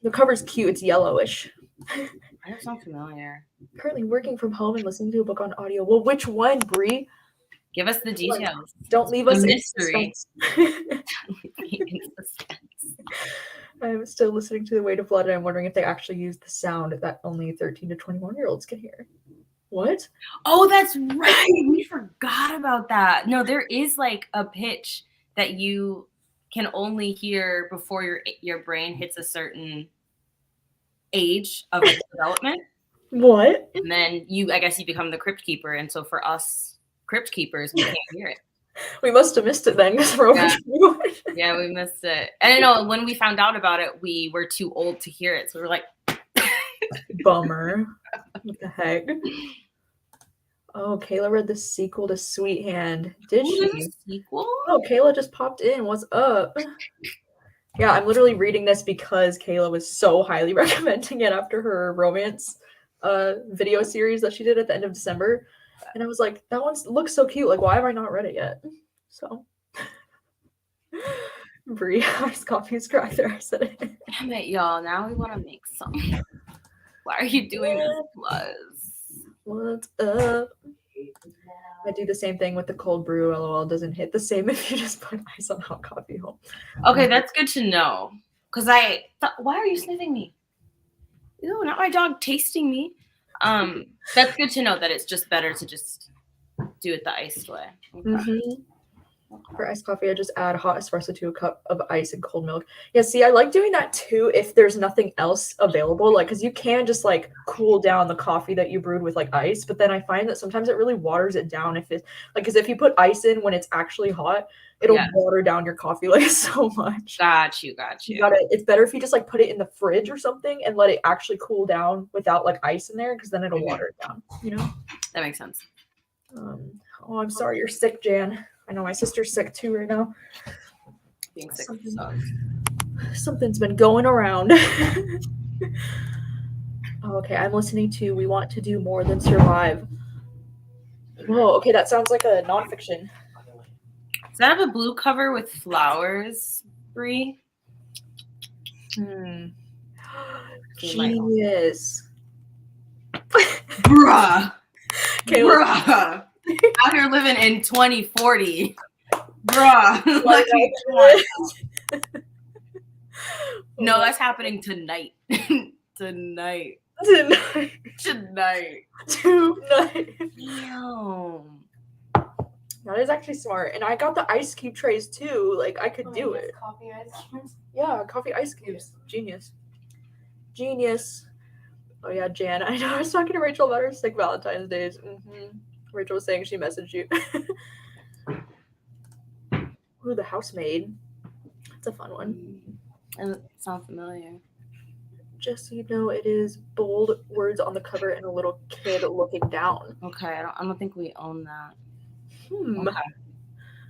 A: the cover's cute. It's yellowish.
B: That sounds familiar.
A: Currently working from home and listening to a book on audio. Well, which one, Bree?
B: Give us the details.
A: Don't leave us in
B: mystery.
A: suspense. I'm still listening to The Weight of Blood, and I'm wondering if they actually use the sound that only 13 to 21-year-olds can hear. What?
B: Oh, that's right. We forgot about that. No, there is like a pitch that you can only hear before your brain hits a certain age of its development.
A: What?
B: And then I guess you become the crypt keeper. And so for us crypt keepers, we can't hear it.
A: We must have missed it then because we're over 21.
B: Yeah, we missed it. And I know when we found out about it, we were too old to hear it. So we were like,
A: bummer. What the heck? Oh, Kayla read the sequel to Sweet Hand. Did she?
B: Sequel?
A: Oh, Kayla just popped in. What's up? Yeah, I'm literally reading this because Kayla was so highly recommending it after her romance video series that she did at the end of December. And I was like, that one looks so cute. Like, why have I not read it yet? So, Brie, iced coffee is correct there. I said it.
B: Damn it, y'all. Now we want to make some. Why are you doing this to us?
A: What's up? I do the same thing with the cold brew. LOL doesn't hit the same if you just put ice on hot coffee home.
B: Okay, that's good to know. Because I thought, why are you sniffing me? Ew, not my dog tasting me. That's good to know that it's just better to just do it the iced way. Okay.
A: Mm-hmm. For iced coffee, I just add hot espresso to a cup of ice and cold milk. Yeah, see, I like doing that too if there's nothing else available. Like, because you can just like cool down the coffee that you brewed with like ice, but then I find that sometimes it really waters it down if it's like, because if you put ice in when it's actually hot, it'll water down your coffee like so much.
B: Got you.
A: It's better if you just like put it in the fridge or something and let it actually cool down without like ice in there, because then it'll water it down, you know?
B: That makes sense.
A: Oh, I'm sorry you're sick, Jan. I know my sister's sick too right now.
B: Being sick sucks.
A: Something's been going around. Okay, I'm listening to We Want to Do More Than Survive. Whoa, okay, that sounds like a nonfiction.
B: Does that have a blue cover with flowers, Brie?
A: Genius.
B: Bruh.
A: Kayla.
B: Bruh. Out here living in 2040. Bruh.
A: Like,
B: no, that's happening tonight. Tonight.
A: Tonight.
B: Damn.
A: That is actually smart. And I got the ice cube trays too. Like, I could do it.
C: Coffee ice cubes.
A: Yeah, coffee ice cubes. Genius. Oh yeah, Jan. I know I was talking to Rachel about her sick Valentine's days. Rachel was saying she messaged you. Ooh, the housemaid. That's a fun one.
B: It sounds familiar.
A: Just so you know, it is bold words on the cover and a little kid looking down.
B: Okay, I don't think we own that.
A: Okay.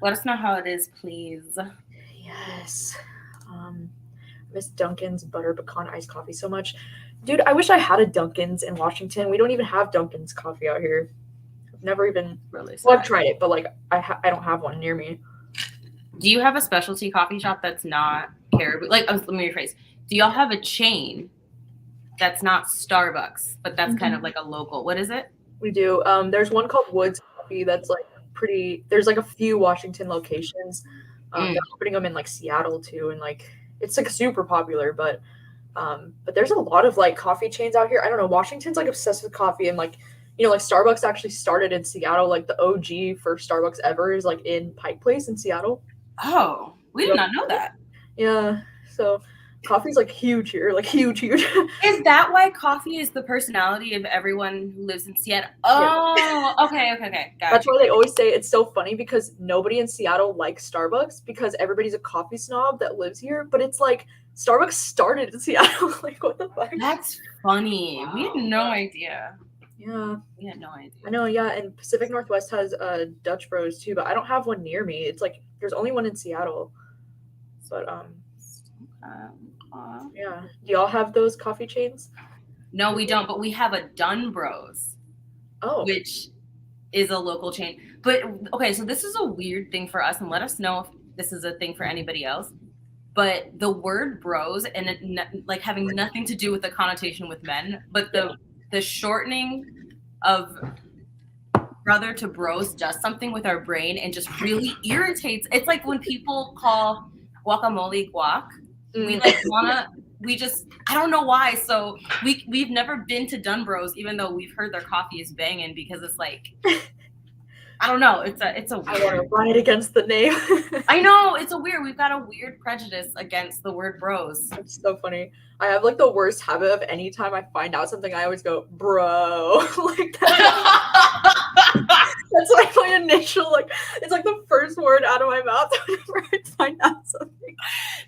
B: Let us know how it is, please.
A: Yes. Miss Dunkin's butter pecan iced coffee so much. Dude, I wish I had a Dunkin's in Washington. We don't even have Dunkin's coffee out here. I've never even
B: really.
A: Well, I've tried it, but like I don't have one near me.
B: Do you have a specialty coffee shop that's not Caribou? Like, let me rephrase. Do y'all have a chain that's not Starbucks, but that's kind of like a local? What is it?
A: We do. There's one called Woods Coffee that's like pretty. There's like a few Washington locations. They're opening them in like Seattle too, and like it's like super popular. But there's a lot of like coffee chains out here. I don't know. Washington's like obsessed with coffee, and like, you know, like Starbucks actually started in Seattle. Like the OG first Starbucks ever is like in Pike Place in Seattle.
B: Oh, we did not know that.
A: Yeah. So coffee's like huge here, like huge.
B: Is that why coffee is the personality of everyone who lives in Seattle? Oh, yeah. Okay. Gotcha.
A: That's why they always say it's so funny because nobody in Seattle likes Starbucks because everybody's a coffee snob that lives here. But it's like Starbucks started in Seattle. Like, what the fuck?
B: That's funny. Wow. We had no idea.
A: Yeah.
B: We had no idea.
A: I know, yeah. And Pacific Northwest has Dutch Bros too, but I don't have one near me. It's like there's only one in Seattle. But yeah. Do y'all have those coffee chains?
B: No, we don't, but we have a Dun Bros.
A: Oh.
B: Which is a local chain. But okay, so this is a weird thing for us, and let us know if this is a thing for anybody else. But the word bros, and it like having nothing to do with the connotation with men, but the shortening of brother to bros does something with our brain and just really irritates. It's like when people call guacamole guac, We like I don't know why. So we've never been to Dunbros, even though we've heard their coffee is banging, because it's like, I don't know. It's a
A: I want
B: weird.
A: to riot against the name.
B: I know, it's a weird. We've got a weird prejudice against the word bros.
A: That's so funny. I have like the worst habit of anytime I find out something, I always go, bro. Like that's like my initial, like, it's like the first word out of my mouth whenever I find out something.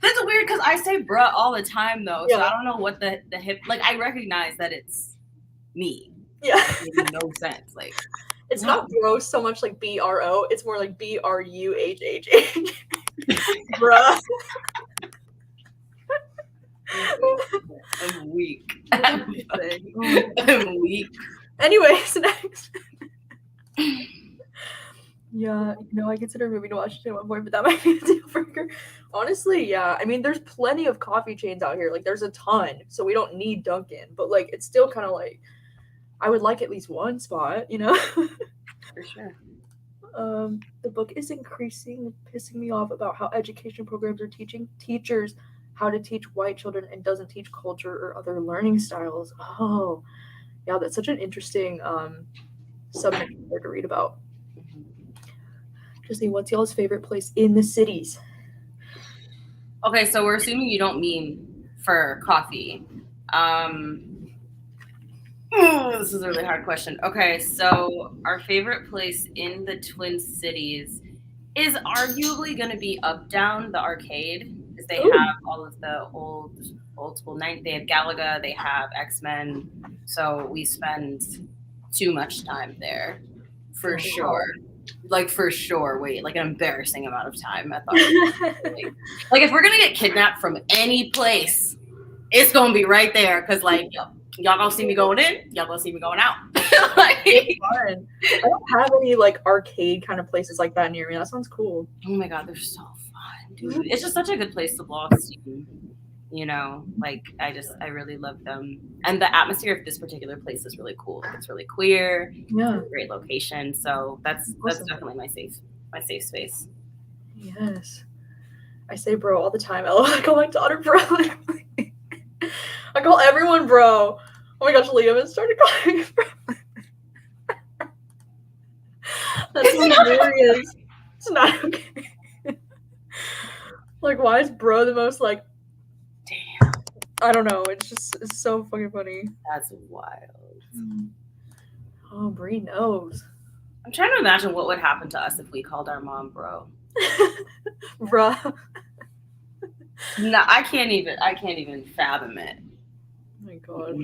B: That's weird because I say bruh all the time though. So
A: Yeah.
B: I don't know what the hip, like, I recognize that it's me.
A: Yeah.
B: It makes no sense. Like,
A: It's not bro so much like BRO, it's more like BRUHHH. Bruh.
B: I'm weak.
A: I'm
B: weak.
A: Anyways, next. Yeah, I consider moving to Washington at one point, but that might be a deal breaker. Honestly, yeah. I mean, there's plenty of coffee chains out here. Like, there's a ton, so we don't need Dunkin'. But like, it's still kind of like, I would like at least one spot,
B: For sure.
A: The book is increasingly pissing me off about how education programs are teaching teachers how to teach white children and doesn't teach culture or other learning styles. Oh, yeah, that's such an interesting subject to read about. Jesse, what's y'all's favorite place in the cities?
B: Okay, so we're assuming you don't mean for coffee. This is a really hard question. Okay, so our favorite place in the Twin Cities is arguably going to be Uptown, the arcade, because they have all of the old school They have Galaga, they have X-Men, so we spend too much time there, for sure. Like, for sure. Wait, like an embarrassing amount of time at the like, if we're gonna get kidnapped from any place, it's gonna be right there, because like, y'all gonna see me going in, y'all gonna see me going out. Like,
A: fun. I don't have any like arcade kind of places like that near me. That sounds cool.
B: Oh my god, they're so fun, dude. It's just such a good place to blow off steam. Like, I really love them. And the atmosphere of this particular place is really cool. Like, it's really queer.
A: Yeah.
B: It's a great location. So that's definitely my safe space.
A: Yes. I say bro all the time. I call my daughter bro. I call everyone bro. Oh my gosh, Liam has started calling me bro. That's hilarious. It's not okay. Like, why is bro the most like,
B: damn,
A: I don't know. It's so fucking funny.
B: That's wild.
A: Oh, Brie knows.
B: I'm trying to imagine what would happen to us if we called our mom bro.
A: Bruh.
B: No, I can't even fathom it.
A: Oh my god.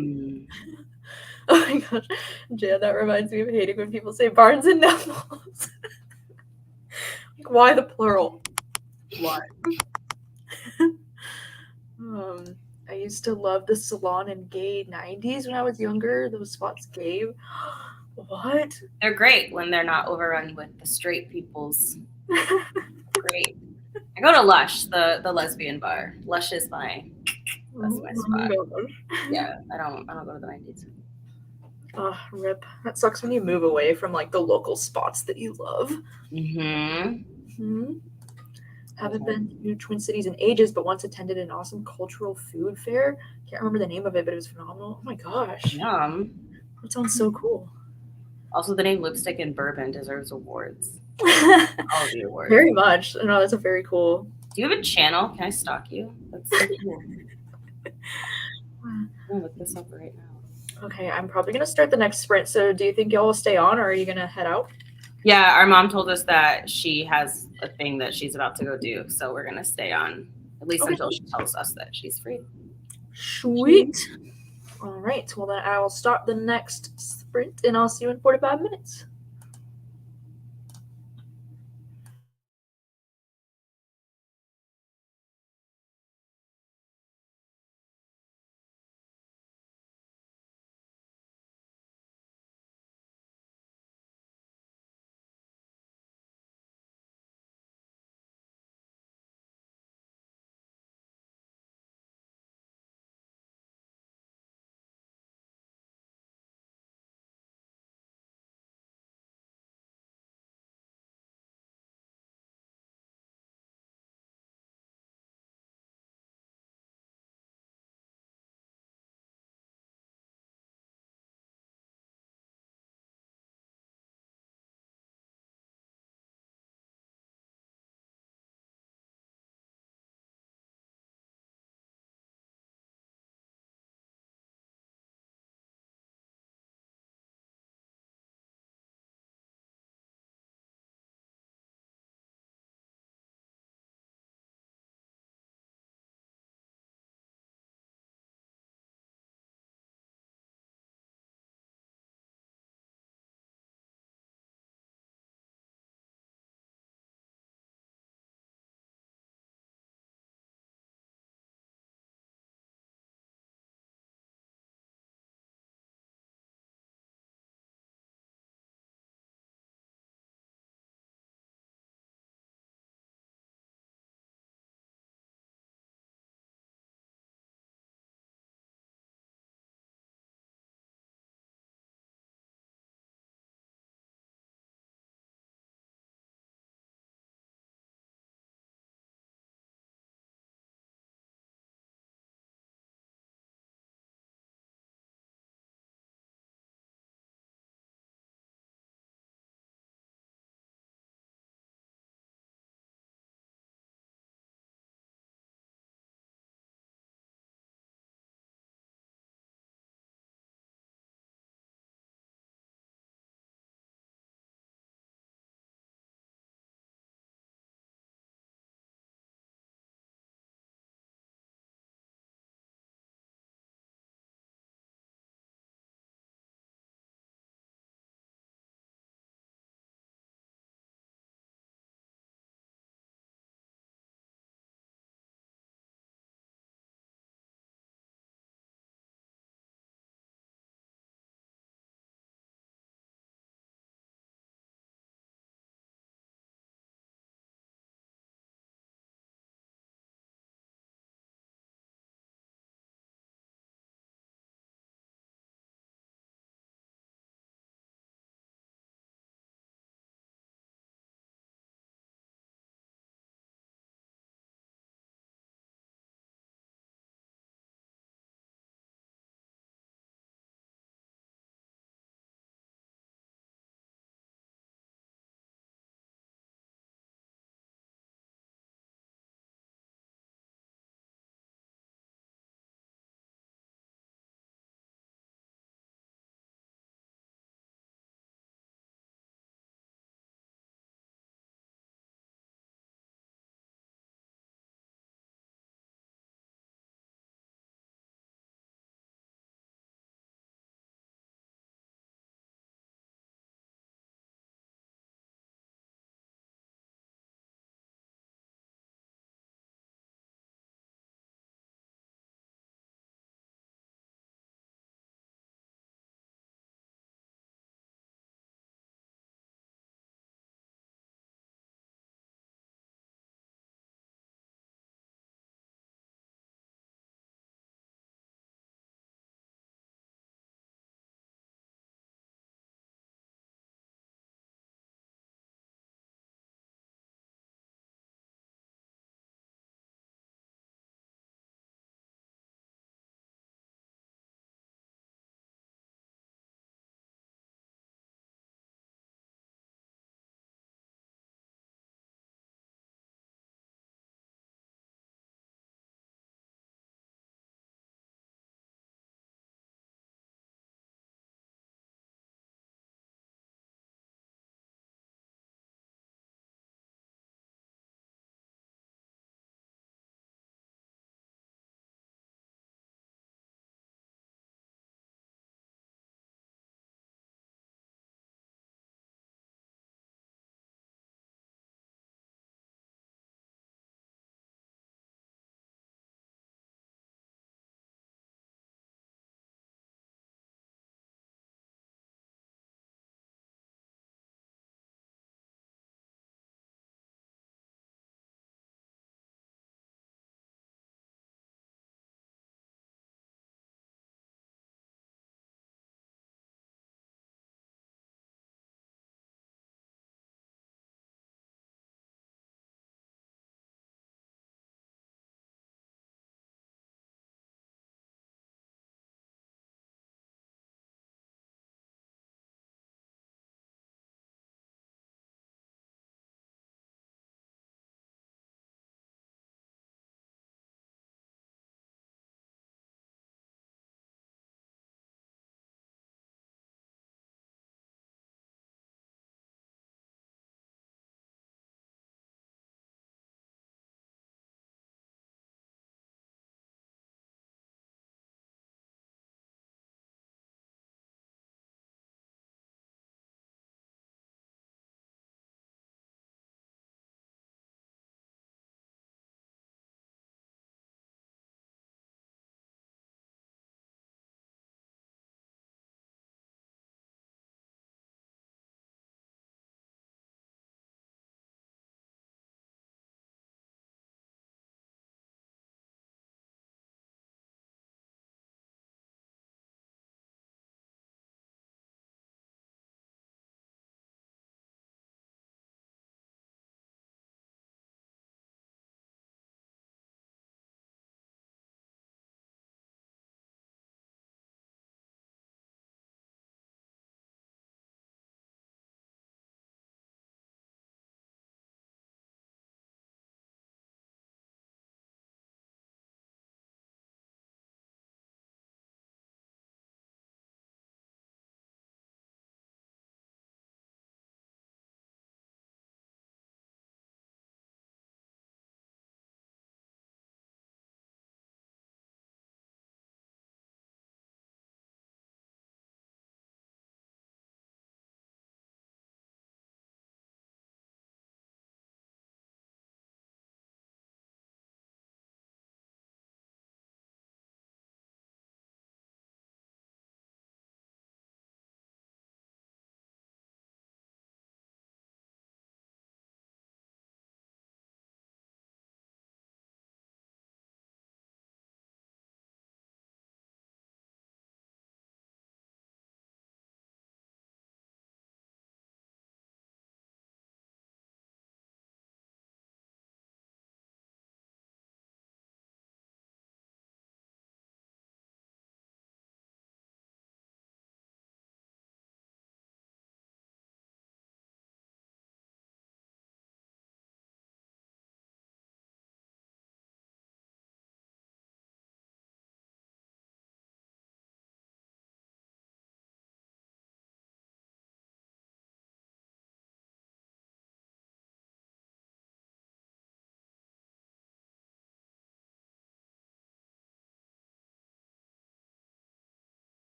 A: Oh my gosh. Jan, that reminds me of hating when people say Barnes and Nobles. Like, why the plural? Why? I used to love the salon and gay 90s when I was younger. Those spots gave. What?
B: They're great when they're not overrun with the straight people's. Great. I go to Lush, the lesbian bar. Lush is that's my spot. Yeah, I don't go to the 90s.
A: Rip. That sucks when you move away from like the local spots that you love. Haven't been to Twin Cities in ages, but once attended an awesome cultural food fair. Can't remember the name of it, but it was phenomenal. Oh my gosh.
B: Yum.
A: That sounds so cool.
B: Also, the name Lipstick and Bourbon deserves awards. All of the awards.
A: Very much. No, that's a very cool.
B: Do you have a channel? Can I stalk you? That's so cool. I'm gonna look this up right now.
A: Okay, I'm probably gonna start the next sprint. So do you think y'all will stay on, or are you gonna head out?
B: Yeah, our mom told us that she has a thing that she's about to go do, so we're gonna stay on at least until she tells us that she's free.
A: Sweet. All right. Well, then I will start the next sprint, and I'll see you in 45 minutes.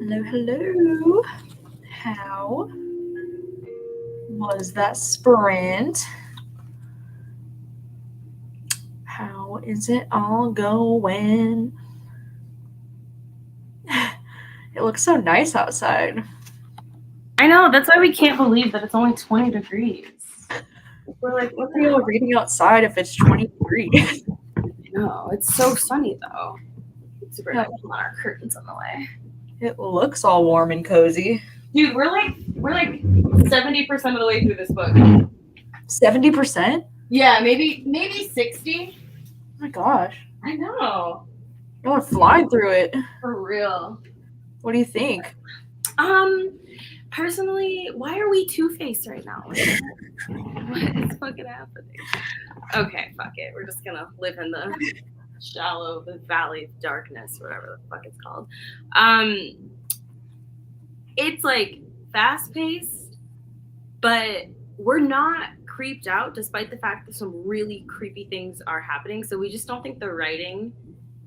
A: Hello, hello. How was that sprint? How is it all going? It looks so nice outside.
B: I know, that's why we can't believe that it's only 20 degrees.
A: We're like, what are y'all reading outside if it's 20 degrees?
B: No, it's so sunny though. It's super
A: Yeah.
B: nice. Come on, our curtains on the way.
A: It looks all warm and cozy.
B: Dude, we're like 70% of the way through this book.
A: 70%?
B: Yeah, maybe 60.
A: Oh my gosh.
B: I know.
A: Y'all are flying through it.
B: For real.
A: What do you think?
B: Personally, why are we two-faced right now? What is fucking happening? Okay, fuck it. We're just gonna live in the the valley of darkness, whatever the fuck it's called. It's like fast-paced, but we're not creeped out despite the fact that some really creepy things are happening. So we just don't think the writing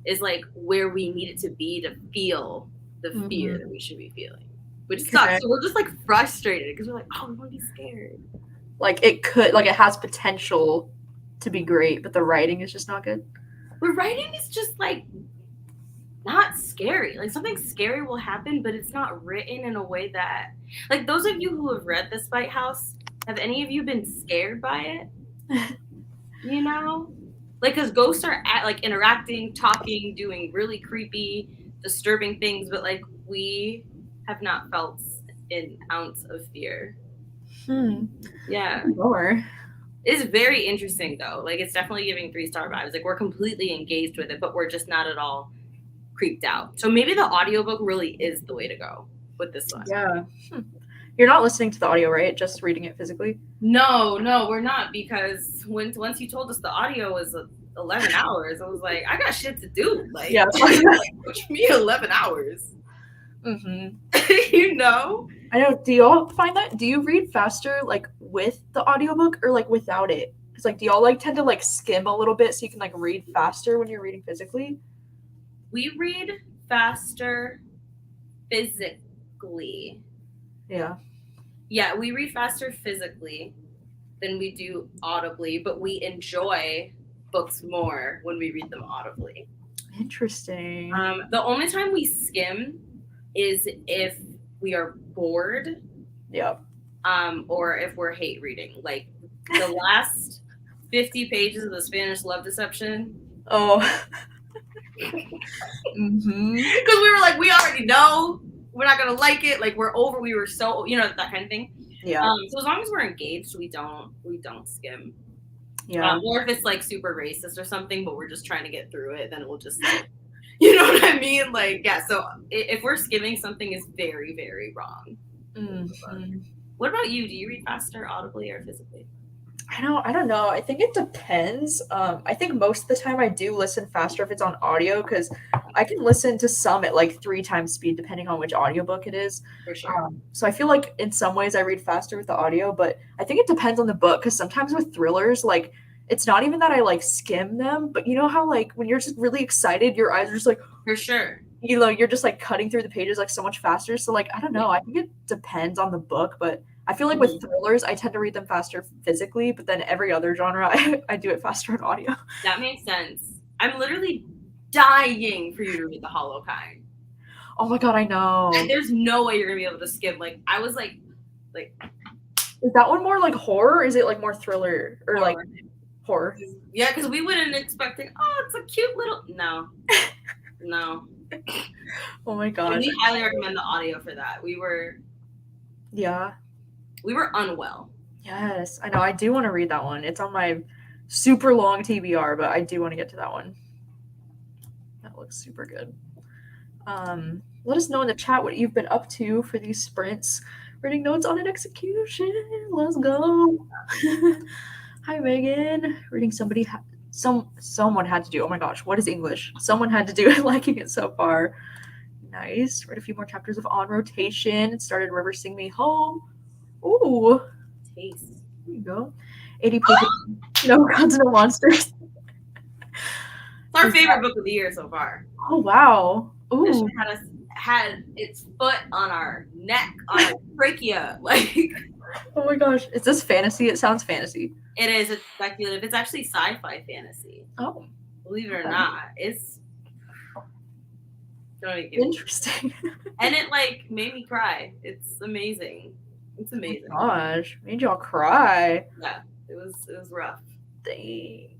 B: is like where we need it to be to feel the fear that we should be feeling. Which sucks. So we're just like frustrated because we're like, oh, we want to be scared.
A: Like it has potential to be great, but the writing is just not good.
B: The writing is just like not scary. Like something scary will happen, but it's not written in a way that, like, those of you who have read The Spite House, have any of you been scared by it? You know, like, because ghosts are interacting, talking, doing really creepy, disturbing things, but like we have not felt an ounce of fear. Yeah.
A: More.
B: It's very interesting though. Like it's definitely giving 3-star vibes. Like we're completely engaged with it, but we're just not at all creeped out. So maybe the audiobook really is the way to go with this one.
A: Yeah. You're not listening to the audio, right? Just reading it physically?
B: No, we're not, because once you told us the audio was 11 hours, I was like, I got shit to do. Like,
A: yeah.
B: Which me 11 hours.
A: Mm-hmm.
B: You know?
A: I know. Do y'all find that? Do you read faster like with the audiobook or like without it? Because like, do y'all like tend to like skim a little bit so you can like read faster when you're reading physically?
B: We read faster physically.
A: Yeah.
B: Yeah, we read faster physically than we do audibly, but we enjoy books more when we read them audibly.
A: Interesting.
B: The only time we skim is if we are bored.
A: Yeah.
B: Or if we're hate reading. Like the last 50 pages of the Spanish Love Deception.
A: Oh.
B: Because we were like, we already know we're not gonna like it. Like we're over. We were so, that kind of thing.
A: Yeah.
B: So as long as we're engaged, we don't skim.
A: Yeah.
B: Or if it's like super racist or something, but we're just trying to get through it, then we'll just like, you know what I mean? Like, yeah. So if we're skimming, something is very, very wrong.
A: Mm-hmm.
B: What about you? Do you read faster audibly or physically?
A: I don't know. I think it depends. I think most of the time I do listen faster if it's on audio because I can listen to some at like 3 times speed depending on which audiobook it is.
B: For sure.
A: So I feel like in some ways I read faster with the audio, but I think it depends on the book because sometimes with thrillers, like it's not even that I like skim them, but you know how like when you're just really excited, your eyes are just like,
B: for sure.
A: You're just like cutting through the pages like so much faster. So like, I don't know. I think it depends on the book, but I feel like with thrillers, I tend to read them faster physically, but then every other genre, I do it faster in audio.
B: That makes sense. I'm literally dying for you to read The Hollow Kind.
A: Oh my God, I know.
B: And there's no way you're going to be able to skip. Like, I was like.
A: Is that one more like horror? Or is it like more thriller or
B: horror.
A: like horror?
B: Yeah, because we wouldn't expect it. Oh, it's a cute little. No.
A: Oh my God.
B: We highly recommend the audio for that. We were unwell.
A: Yes, I know. I do want to read that one. It's on my super long TBR, but I do want to get to that one. That looks super good. Let us know in the chat what you've been up to for these sprints. Writing notes on an execution. Let's go. Hi, Megan. Reading someone had to do. Oh my gosh, what is English? Someone had to do it. Liking it so far. Nice. Read a few more chapters of On Rotation. Started River Sing Me Home. Ooh.
B: Taste.
A: There you go. 80 pages. No Gods, No Monsters.
B: It's our favorite book of the year so far.
A: Oh wow. Ooh.
B: This had its foot on our neck, on our trachea. Like,
A: Oh my gosh, is this fantasy? It sounds fantasy.
B: it is. It's speculative. It's actually sci-fi fantasy.
A: Oh,
B: Believe it or
A: Okay.
B: not, it's don't even get me.
A: interesting.
B: And it like made me cry. It's amazing. It's amazing.
A: Gosh, made y'all cry.
B: Yeah, it was rough.
A: Dang.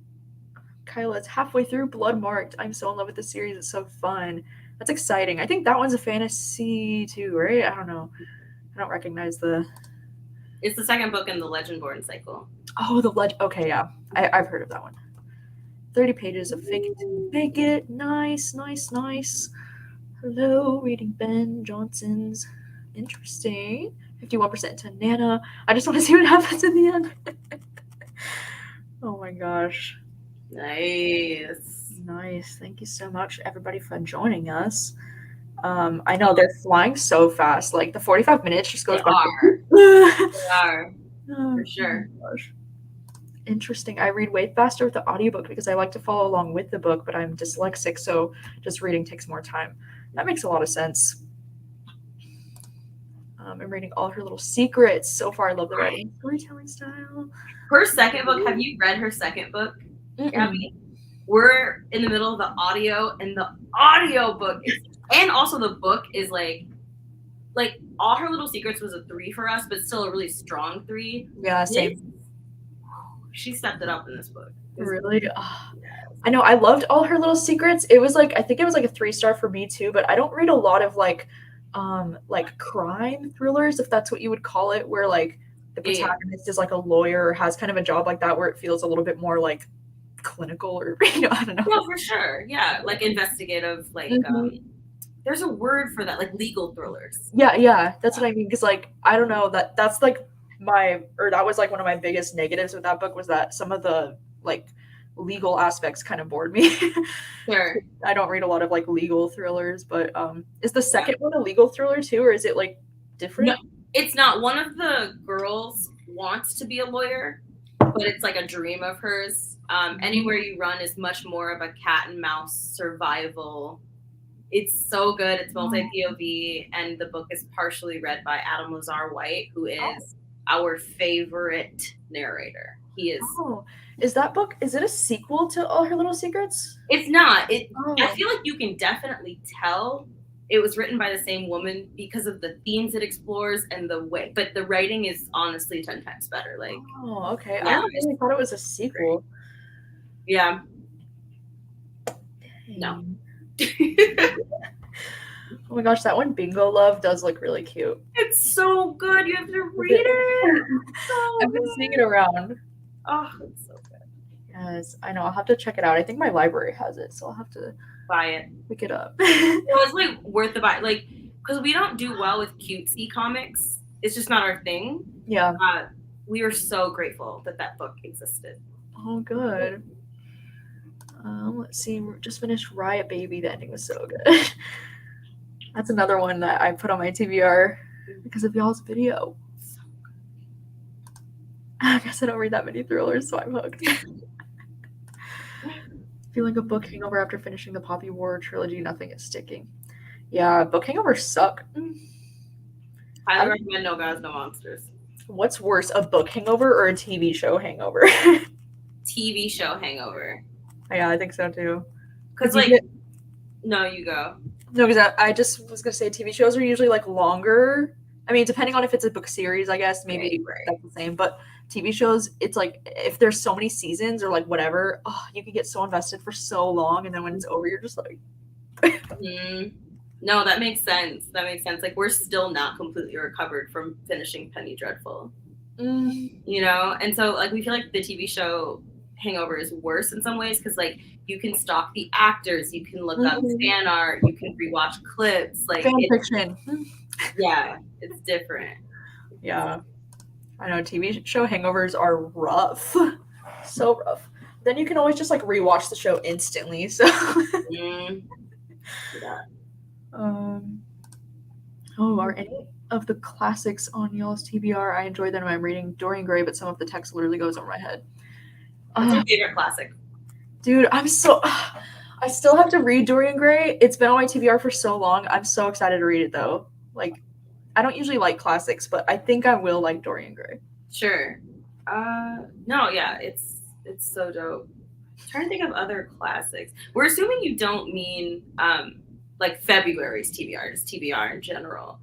A: Kyla, it's halfway through Blood Marked. I'm so in love with this series. It's so fun. That's exciting. I think that one's a fantasy too, right? I don't know. I don't recognize the.
B: It's the second book in the Legendborn cycle.
A: Oh, the legend. Okay, yeah. I've heard of that one. 30 pages of fake it to make it. Nice, nice, nice. Hello, reading Ben Johnson's. Interesting. 51% to Nana. I just want to see what happens in the end. Oh my gosh.
B: Nice.
A: Nice. Thank you so much, everybody, for joining us. I know they're flying so fast. Like the 45 minutes just goes
B: They
A: by.
B: are.
A: Oh
B: They are.
A: my
B: For sure.
A: gosh. Interesting. I read way faster with the audiobook because I like to follow along with the book, but I'm dyslexic, so just reading takes more time. That makes a lot of sense. I'm reading all her little secrets. So far, I love the writing and storytelling style.
B: Her second book, have you read her second book,
A: Mm-mm.
B: Gabby? We're in the middle of the audio, and the audio book is, and also the book is like all her little secrets was a 3 for us, but still a really strong 3.
A: Yeah, same.
B: She stepped it up in this book.
A: Really? I know. I loved all her little secrets. It was like, I think it was like a 3-star for me too, but I don't read a lot of like crime thrillers, if that's what you would call it, where like the
B: Yeah.
A: protagonist is like a lawyer or has kind of a job like that where it feels a little bit more like clinical or, I don't know.
B: No, for sure. Yeah, like investigative, like
A: Mhm.
B: there's a word for that, like legal thrillers.
A: Yeah, that's what I mean. Because like, I don't know, that's like that was like one of my biggest negatives with that book was that some of the like legal aspects kind of bored me.
B: Sure.
A: I don't read a lot of like legal thrillers, but is the second one a legal thriller too, or is it like different?
B: No, it's not. One of the girls wants to be a lawyer, but it's like a dream of hers. Anywhere You Run is much more of a cat and mouse survival. It's so good. It's multi-POV, and the book is partially read by Adam Lazar-White, who is our favorite narrator. He is.
A: Oh, is that book? Is it a sequel to All Her Little Secrets?
B: It's not.
A: Oh.
B: I feel like you can definitely tell it was written by the same woman because of the themes it explores and the way. But the writing is honestly 10 times better. Like,
A: Oh, okay.
B: Yeah.
A: I really thought it was a sequel.
B: yeah. No.
A: Oh my gosh, that one Bingo Love does look really cute.
B: It's so good. You have to read it. So
A: I've been seeing it around.
B: Oh, it's so good.
A: Yes, I know. I'll have to check it out. I think my library has it, so I'll have to
B: Buy it.
A: pick it up.
B: It was like worth the buy. Like, because we don't do well with cutesy comics. It's just not our thing.
A: Yeah.
B: We are so grateful that that book existed.
A: Oh, good. Let's see. We just finished Riot Baby. The ending was so good. That's another one that I put on my TBR because of y'all's video. I guess I don't read that many thrillers, so I'm hooked. Feeling a book hangover after finishing the Poppy War trilogy. Nothing is sticking. Yeah, book hangovers suck.
B: Highly recommend No Gods, No Monsters.
A: What's worse, a book hangover or a TV show hangover?
B: TV show hangover.
A: Yeah, I think so too.
B: Because
A: you
B: like,
A: get-
B: no, you go.
A: No, because I just was gonna say TV shows are usually like longer. I mean, depending on if it's a book series, I guess maybe
B: Right.
A: that's the same. But TV shows, it's like if there's so many seasons or like whatever, you can get so invested for so long, and then when it's over, you're just like,
B: No, that makes sense. That makes sense. Like, we're still not completely recovered from finishing Penny Dreadful. You know? And so, like, we feel like the TV show hangover is worse in some ways because, like, you can stalk the actors, you can look up fan art, you can rewatch clips. Like,
A: fan fiction.
B: yeah, it's different.
A: Yeah, I know TV show hangovers are rough, so rough. Then you can always just like rewatch the show instantly. So,
B: Yeah.
A: Are any of the classics on y'all's TBR? I enjoyed them. I'm reading Dorian Gray, but some of the text literally goes over my head.
B: What's your favorite classic?
A: Dude, I still have to read Dorian Gray. It's been on my TBR for so long. I'm so excited to read it though. Like, I don't usually like classics, but I think I will like Dorian Gray.
B: Sure. No, yeah, it's so dope. I'm trying to think of other classics. We're assuming you don't mean like February's TBR, just TBR in general.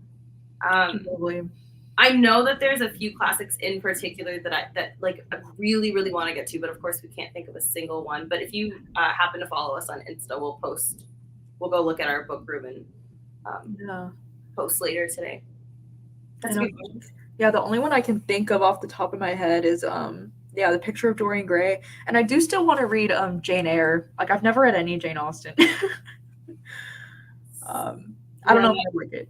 A: Probably.
B: I know that there's a few classics in particular that I really, really want to get to, but of course we can't think of a single one. But if you happen to follow us on Insta, we'll go look at our book room and post later today. That's a good one.
A: Yeah, the only one I can think of off the top of my head is The Picture of Dorian Gray. And I do still want to read Jane Eyre. Like, I've never read any Jane Austen. I don't know if I'd like it.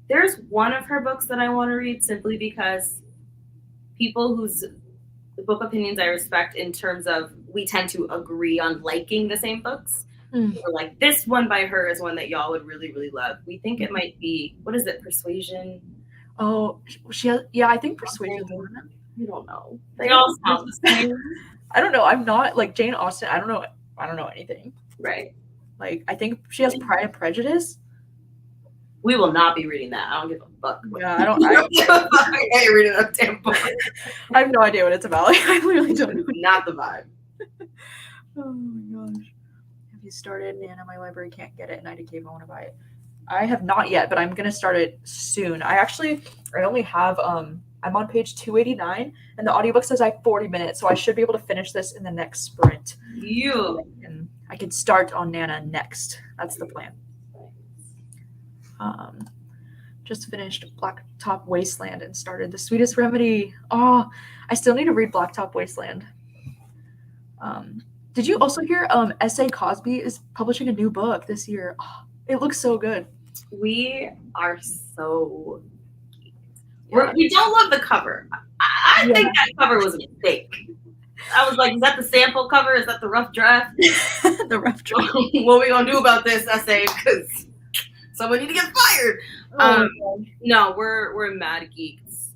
B: There's one of her books that I want to read simply because people whose book opinions I respect in terms of we tend to agree on liking the same books. Or like, this one by her is one that y'all would really, really love. We think it might be, what is it, Persuasion?
A: Oh, I think Persuasion.
B: You don't know. They all sound the same.
A: I don't know. I'm not like Jane Austen. I don't know anything.
B: Right.
A: Like, I think she has Pride and Prejudice.
B: We will not be reading that. I don't give a fuck.
A: Yeah, I don't give a fuck.
B: I ain't reading that damn book.
A: I have no idea what it's about. Like, I really don't know.
B: Not the vibe.
A: Oh my gosh. Have you started Nana? My library can't get it. 90 Cave. I want to buy it. I have not yet, but I'm gonna start it soon. I only have I'm on page 289, and the audiobook says I have 40 minutes, so I should be able to finish this in the next sprint. And I can start on Nana next. That's the plan. Just finished Blacktop Wasteland and started The Sweetest Remedy. Oh, I still need to read Blacktop Wasteland. Did you also hear S.A. Cosby is publishing a new book this year? Oh, it looks so good.
B: We are so we don't love the cover. I think that cover was a mistake. I was like, is that the sample cover? Is that the rough draft?
A: The rough draft.
B: What are we gonna do about this essay? Because someone need to get fired. No, we're mad geeks.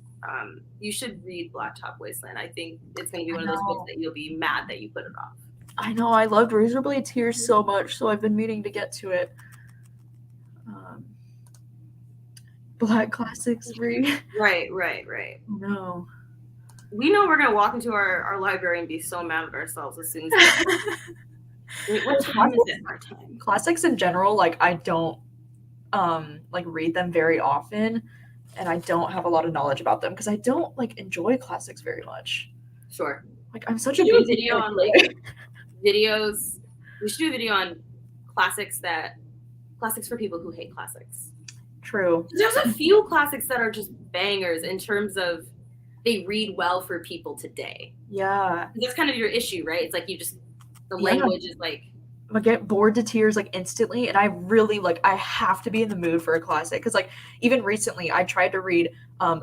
B: You should read Blacktop Wasteland. I think it's gonna be one of those books that you'll be mad that you put it off.
A: I know. I loved Razorblade Tears so much, so I've been meaning to get to it. Black Classics read.
B: Right.
A: No.
B: We know we're gonna walk into our library and be so mad at ourselves as soon as what time is it? Our time.
A: Classics in general, like, I don't like read them very often, and I don't have a lot of knowledge about them because I don't like enjoy classics very much.
B: Sure.
A: Like, I'm such a
B: do a video on like videos. We should do a video on classics for people who hate classics.
A: True.
B: There's a few classics that are just bangers in terms of they read well for people today.
A: Yeah.
B: That's kind of your issue, right? It's like the language is like.
A: I get bored to tears like instantly, and I really I have to be in the mood for a classic because like even recently I tried to read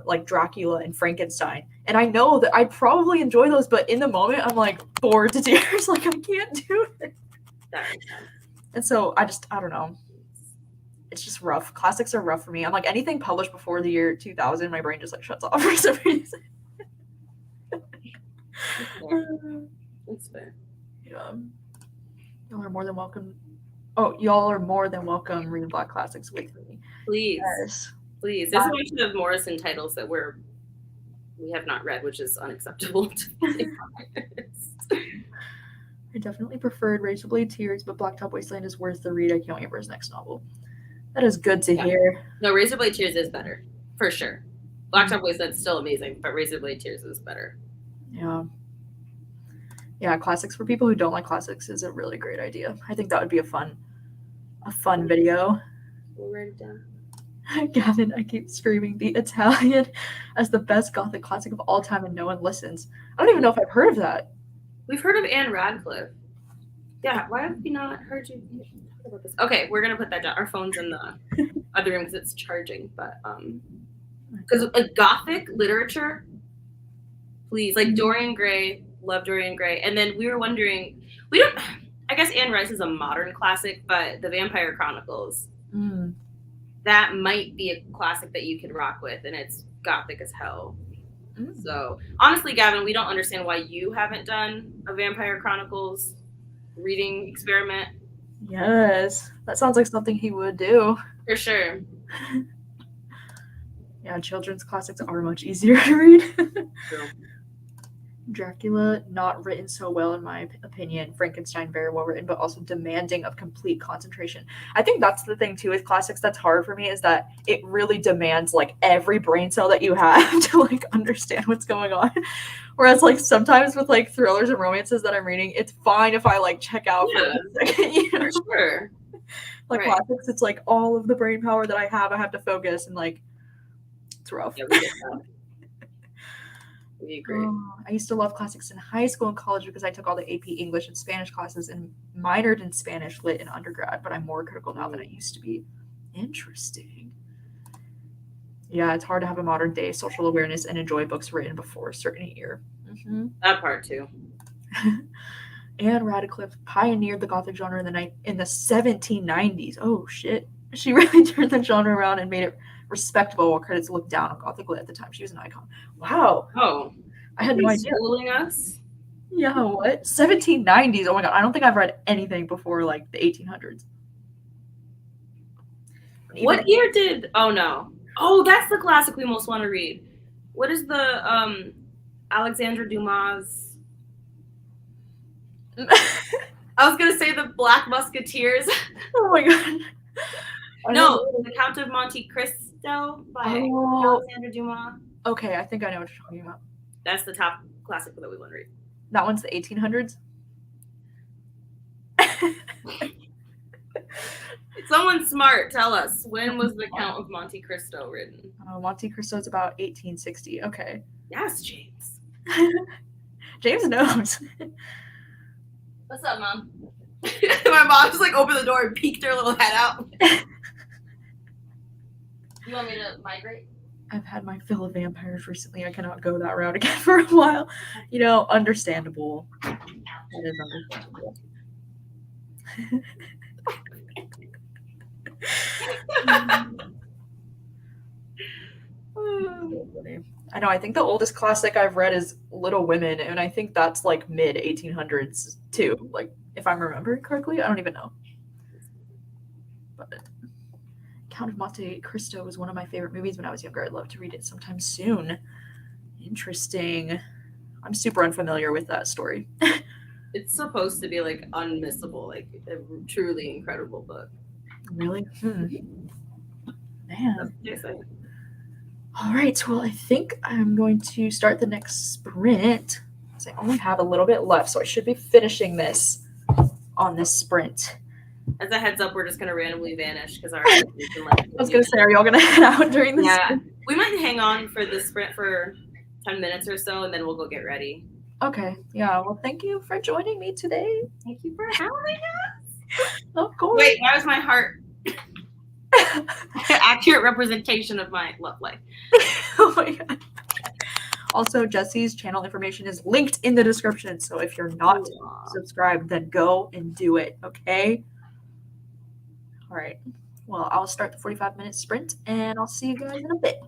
A: like Dracula and Frankenstein, and I know that I'd probably enjoy those, but in the moment I'm like bored to tears. Like, I can't do it.
B: That makes sense.
A: And so I don't know. It's just rough. Classics are rough for me. I'm like, anything published before the year 2000, my brain just like shuts off for some reason.
B: That's fair.
A: Yeah. Y'all are more than welcome. Oh, y'all are more than welcome reading Black Classics with me.
B: Please.
A: Yes.
B: Please. There's a bunch of Morrison titles that we have not read, which is unacceptable to me.
A: I definitely preferred Razorblade Tears, but Blacktop Wasteland is worth the read. I can't wait for his next novel. That is good to hear.
B: No, Razorblade Tears is better, for sure. Blacktop Wasteland is still amazing, but Razorblade Tears is better.
A: Yeah. Yeah, classics for people who don't like classics is a really great idea. I think that would be a fun video.
B: We'll write it down.
A: Gavin, I keep screaming The Italian as the best gothic classic of all time, and no one listens. I don't even know if I've heard of that.
B: We've heard of Anne Radcliffe. Yeah, why have we not heard you talk about this? Okay, we're gonna put that down. Our phone's in the other room because it's charging. But because gothic literature, please, like Dorian Gray, love Dorian Gray. And then we were wondering, I guess Anne Rice is a modern classic, but the Vampire Chronicles, that might be a classic that you could rock with, and it's gothic as hell. So honestly, Gavin, we don't understand why you haven't done a Vampire Chronicles reading experiment.
A: Yes, that sounds like something he would do.
B: For sure.
A: Yeah, children's classics are much easier to read.
B: True.
A: Dracula, not written so well in my opinion. Frankenstein, very well written, but also demanding of complete concentration. I think that's the thing too with classics that's hard for me is that it really demands like every brain cell that you have to like understand what's going on. Whereas like sometimes with like thrillers and romances that I'm reading, it's fine if I like check out for a second, you know?
B: For sure.
A: Like
B: Right.
A: classics, it's like all of the brain power that I have to focus and like it's rough.
B: Yeah, we get that. We agree.
A: I used to love classics in high school and college because I took all the AP English and Spanish classes and minored in Spanish lit in undergrad, but I'm more critical now than I used to be. Interesting. Yeah, it's hard to have a modern day social awareness and enjoy books written before a certain year. Mm-hmm.
B: That part too.
A: Anne Radcliffe pioneered the Gothic genre in the 1790s. Oh shit. She really turned the genre around and made it respectable while critics looked down on Gothic lit at the time. She was an icon. Wow.
B: Oh.
A: I had no idea.
B: Schooling us?
A: Yeah, what? 1790s. Oh my god, I don't think I've read anything before like the 1800s.
B: What year did Oh no. Oh, that's the classic we most want to read. What is the Alexandre Dumas? I was gonna say the Black Musketeers.
A: Oh my god.
B: No, The Count of Monte Cristo by Alexandre Dumas.
A: Okay, I think I know what you're talking about.
B: That's the top classic that we want to read.
A: That one's the 1800s?
B: Someone smart, tell us. When was The Count of Monte Cristo written?
A: Monte Cristo's about 1860. Okay.
B: Yes, James.
A: James knows.
B: What's up, Mom? My mom just like opened the door and peeked her little head out. You want me to migrate?
A: I've had my fill of vampires recently. I cannot go that route again for a while. You know, understandable. That is understandable. I know. I think the oldest classic I've read is Little Women, and I think that's like mid 1800s too. Like, if I'm remembering correctly, I don't even know. But Count of Monte Cristo was one of my favorite movies when I was younger. I'd love to read it sometime soon. Interesting. I'm super unfamiliar with that story.
B: It's supposed to be like unmissable, like a truly incredible book.
A: Really? Man.
B: Yes,
A: All right. Well, I think I'm going to start the next sprint. I only have a little bit left, so I should be finishing this on this sprint.
B: As a heads up, we're just gonna randomly vanish because our.
A: I was gonna say, are y'all gonna head out during this?
B: Yeah, we might hang on for the sprint for 10 minutes or so, and then we'll go get ready.
A: Okay. Yeah. Well, thank you for joining me today.
B: Thank you for having us.
A: Of course.
B: Wait, why was my heart accurate representation of my love life?
A: Oh my god. Also, Jesse's channel information is linked in the description, so if you're not subscribed, then go and do it, okay? All right. Well, I'll start the 45-minute sprint, and I'll see you guys in a bit.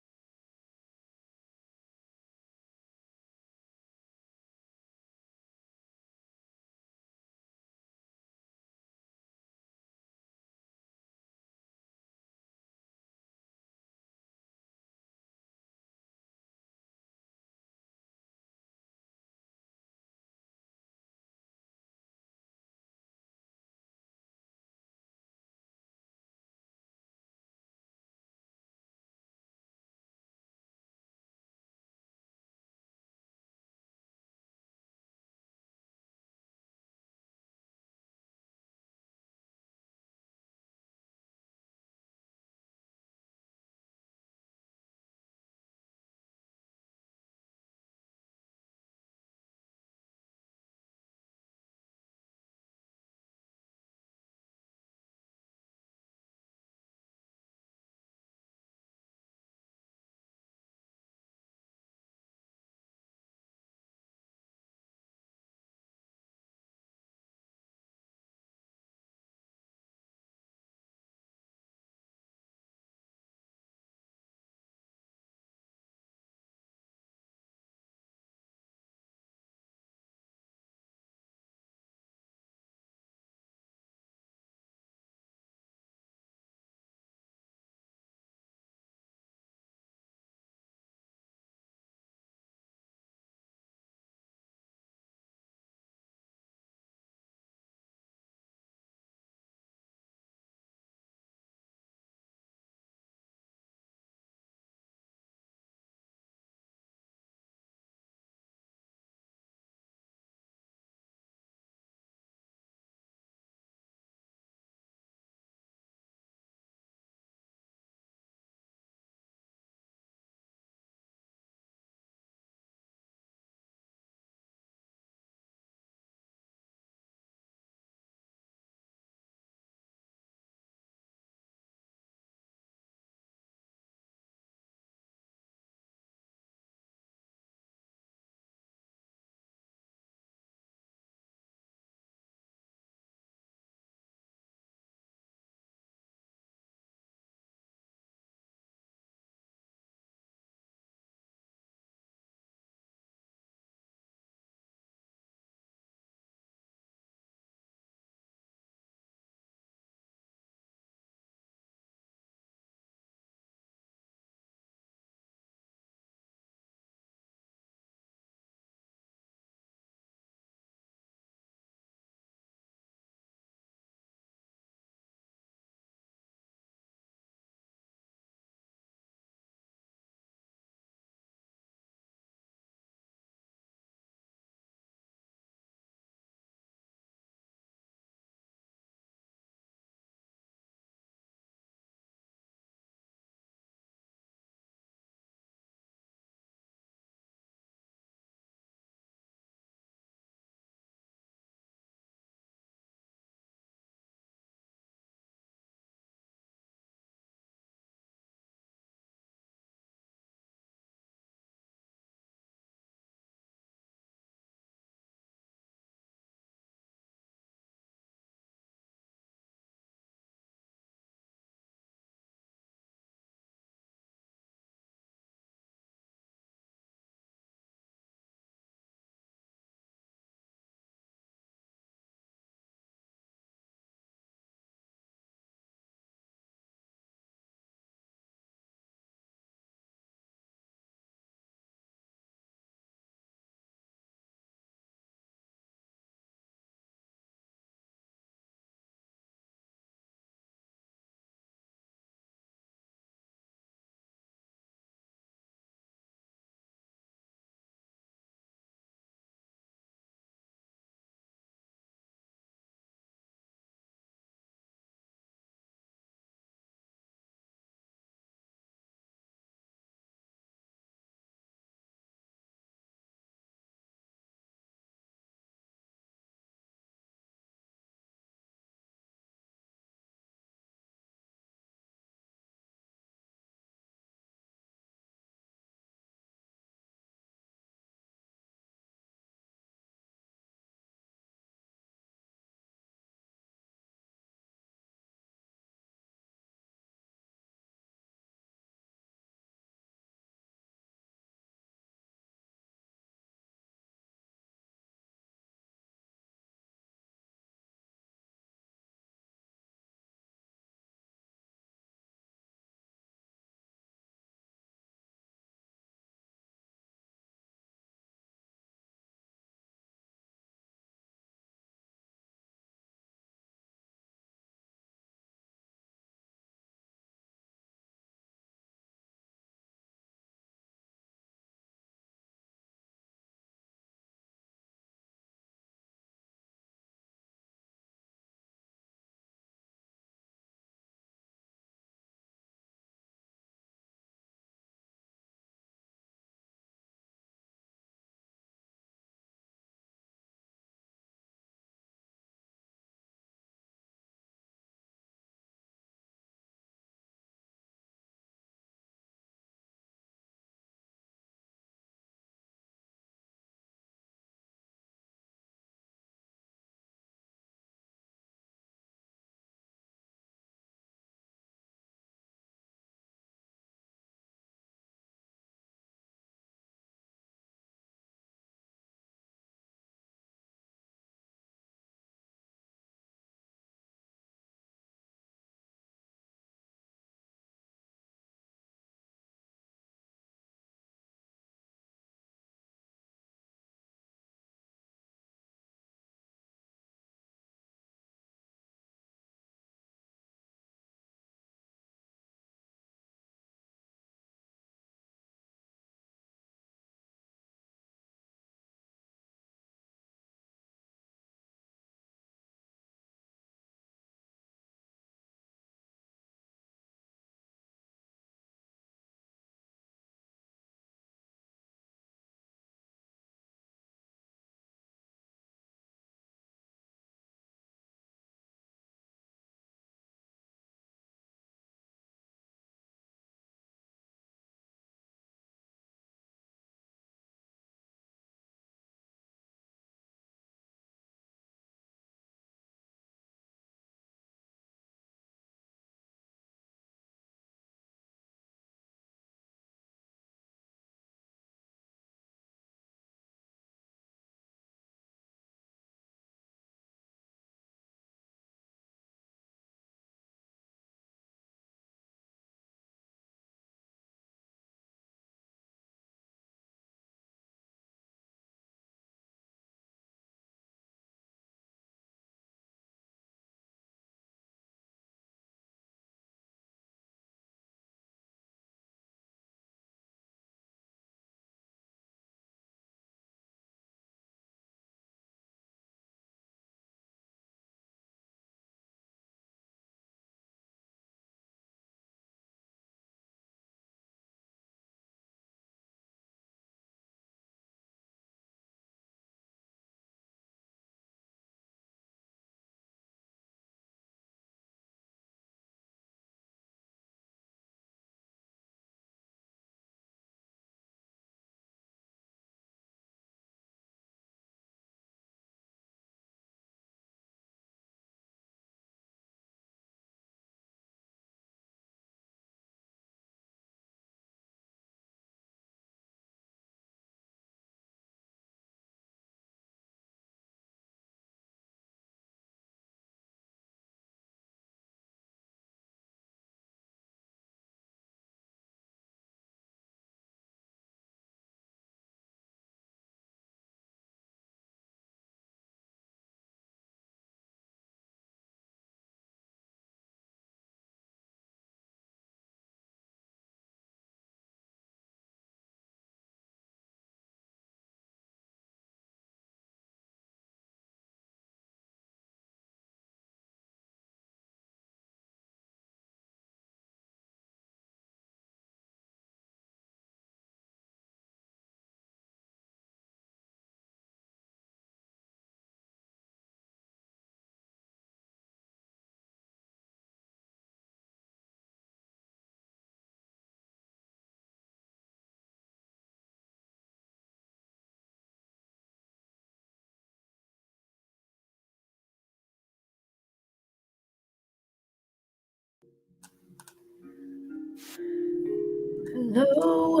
A: Hello.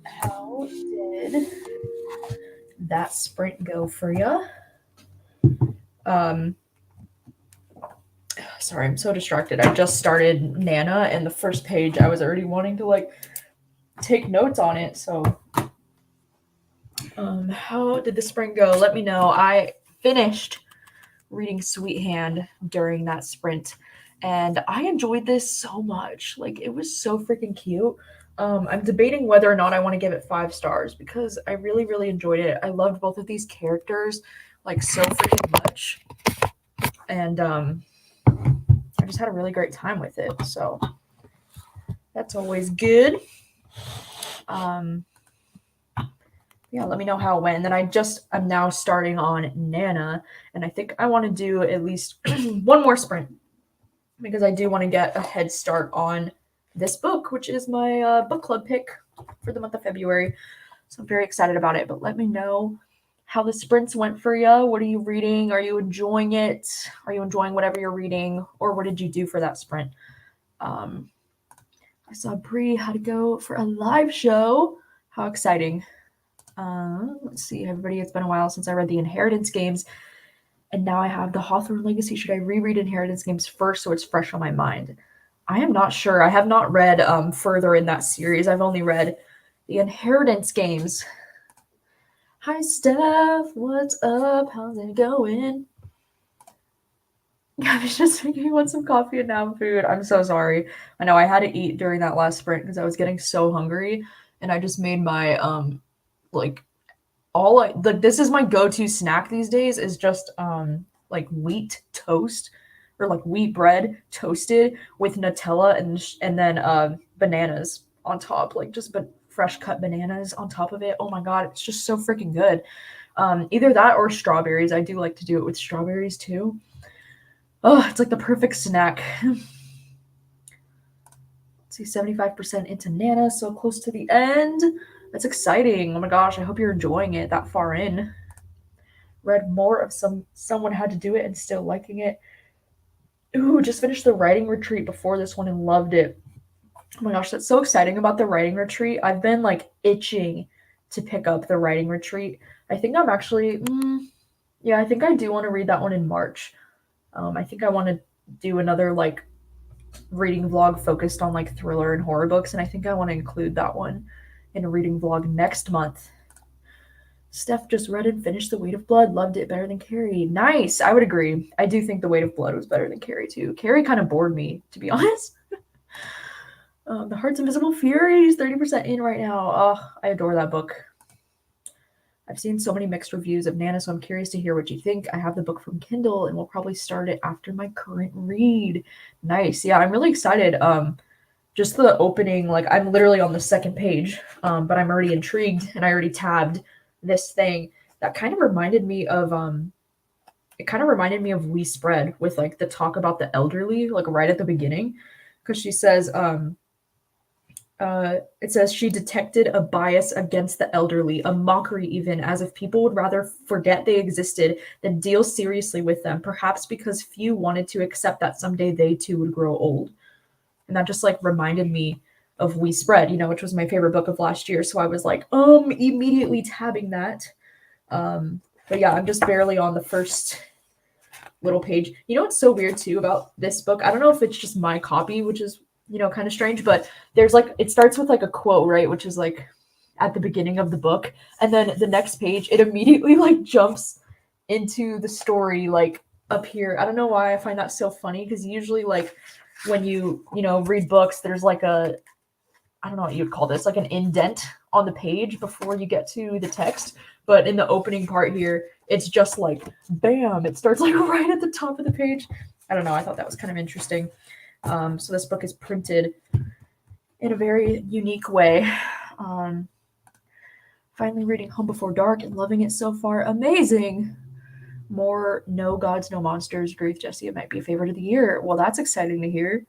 A: How did that sprint go for you? Sorry, I'm so distracted. I just started Nana, and the first page I was already wanting to like take notes on it. So, how did the sprint go? Let me know. I finished reading Sweet Hand during that sprint, and I enjoyed this so much. Like, it was so freaking cute. I'm debating whether or not I want to give it 5 stars because I really, really enjoyed it. I loved both of these characters like so freaking much, and I just had a really great time with it. So that's always good. Yeah, let me know how it went. And then I'm now starting on Nana, and I think I want to do at least one more sprint because I do want to get a head start on this book, which is my book club pick for the month of February. So I'm very excited about it. But let me know how the sprints went for you. What are you reading? Are you enjoying it? Are you enjoying whatever you're reading? Or what did you do for that sprint? I saw Bree had to go for a live show. How exciting. Let's see, everybody, it's been a while since I read the Inheritance games, and now I have the Hawthorne Legacy. Should I reread Inheritance games first so it's fresh on my mind? I am not sure. I have not read further in that series. I've only read the Inheritance games. Hi, Steph. What's up? How's it going? I was just making me want some coffee and now food. I'm so sorry. I know I had to eat during that last sprint because I was getting so hungry, and I just made my this is my go-to snack these days is just like wheat toast or like wheat bread toasted with Nutella and then bananas on top, like just fresh cut bananas on top of it. Oh my god, it's just so freaking good. Either that or strawberries. I do like to do it with strawberries too. Oh, it's like the perfect snack. Let's see, 75% into Nana, so close to the end. That's exciting. Oh my gosh, I hope you're enjoying it that far in. Read more of Someone Had to Do It and still liking it. Ooh, just finished the writing retreat before this one and loved it. Oh my gosh, that's so exciting about the writing retreat. I've been like itching to pick up the writing retreat. I think I'm actually, I think I do want to read that one in March. I think I want to do another like reading vlog focused on like thriller and horror books, and I think I want to include that one in a reading vlog next month. Steph just read and finished The Weight of Blood. Loved it better than Carrie. Nice. I would agree. I do think The Weight of Blood was better than Carrie too. Carrie kind of bored me, to be honest. The Heart's Invisible Furies, 30% in right now. Oh, I adore that book. I've seen so many mixed reviews of Nana, so I'm curious to hear what you think. I have the book from Kindle and will probably start it after my current read. Nice. Yeah, I'm really excited. Just the opening, like I'm literally on the second page, but I'm already intrigued and I already tabbed this thing. That kind of reminded me of We Spread with like the talk about the elderly, like right at the beginning. Because she says, it says she detected a bias against the elderly, a mockery even, as if people would rather forget they existed than deal seriously with them, perhaps because few wanted to accept that someday they too would grow old. And that just like reminded me of We Spread, which was my favorite book of last year. So I was like, immediately tabbing that. But yeah, I'm just barely on the first little page. You know what's so weird too about this book? I don't know if it's just my copy, which is, kind of strange, but there's like, it starts with like a quote, right? Which is like at the beginning of the book. And then the next page, it immediately like jumps into the story, like up here. I don't know why I find that so funny. Cause usually like when you read books, there's like I don't know what you'd call this, like an indent on the page before you get to the text. But in the opening part here, it's just like, bam, it starts like right at the top of the page. I don't know. I thought that was kind of interesting. So this book is printed in a very unique way. Finally reading Home Before Dark and loving it so far. Amazing. More No Gods, No Monsters. Agree with Jesse. It might be a favorite of the year. Well, that's exciting to hear.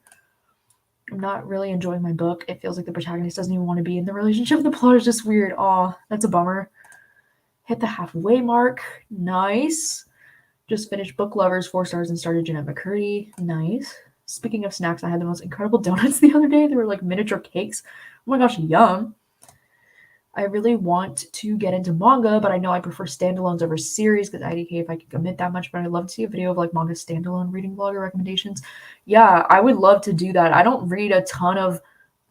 A: I'm not really enjoying my book. It feels like the protagonist doesn't even want to be in the relationship. The plot is just weird. Aw, that's a bummer. Hit the halfway mark. Nice. Just finished Book Lovers, 4 stars, and started Jeanette McCurdy. Nice. Speaking of snacks, I had the most incredible donuts the other day. They were like miniature cakes. Oh my gosh, yum. I really want to get into manga, but I know I prefer standalones over series because IDK if I could commit that much, but I'd love to see a video of like manga standalone reading vlogger recommendations. Yeah, I would love to do that. I don't read a ton of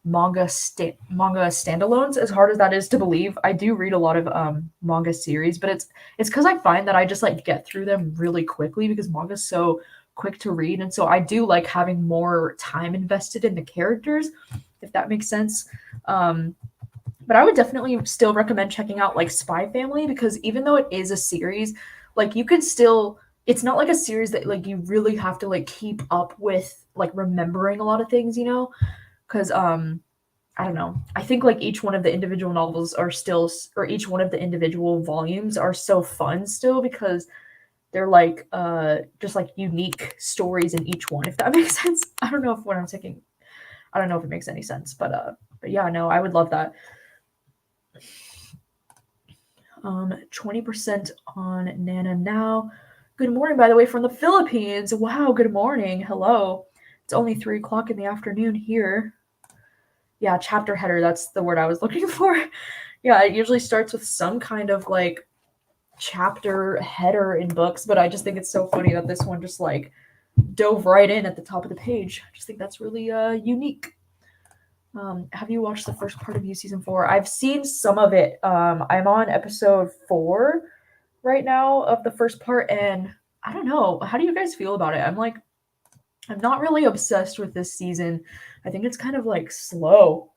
A: manga standalones, as hard as that is to believe. I do read a lot of manga series, but it's because I find that I just like get through them really quickly because manga's so quick to read, and so I do like having more time invested in the characters, if that makes sense. But I would definitely still recommend checking out like Spy Family because even though it is a series, like you could still it's not like a series that like you really have to like keep up with like remembering a lot of things, because I don't know. I think like each one of the individual novels are still or each one of the individual volumes are so fun still because they're like just like unique stories in each one, if that makes sense. I don't know if what I'm taking I don't know if it makes any sense, but yeah, no, I would love that. 20% on Nana now. Good morning, by the way, from the Philippines. Wow, good morning. Hello. It's only 3:00 in the afternoon here. Yeah, chapter header, that's the word I was looking for. Yeah, it usually starts with some kind of like chapter header in books, but I just think it's so funny that this one just like dove right in at the top of the page. I just think that's really unique. Have you watched the first part of You season 4? I've seen some of it. I'm on episode 4 right now of the first part, and I don't know. How do you guys feel about it? I'm not really obsessed with this season. I think it's kind of like slow.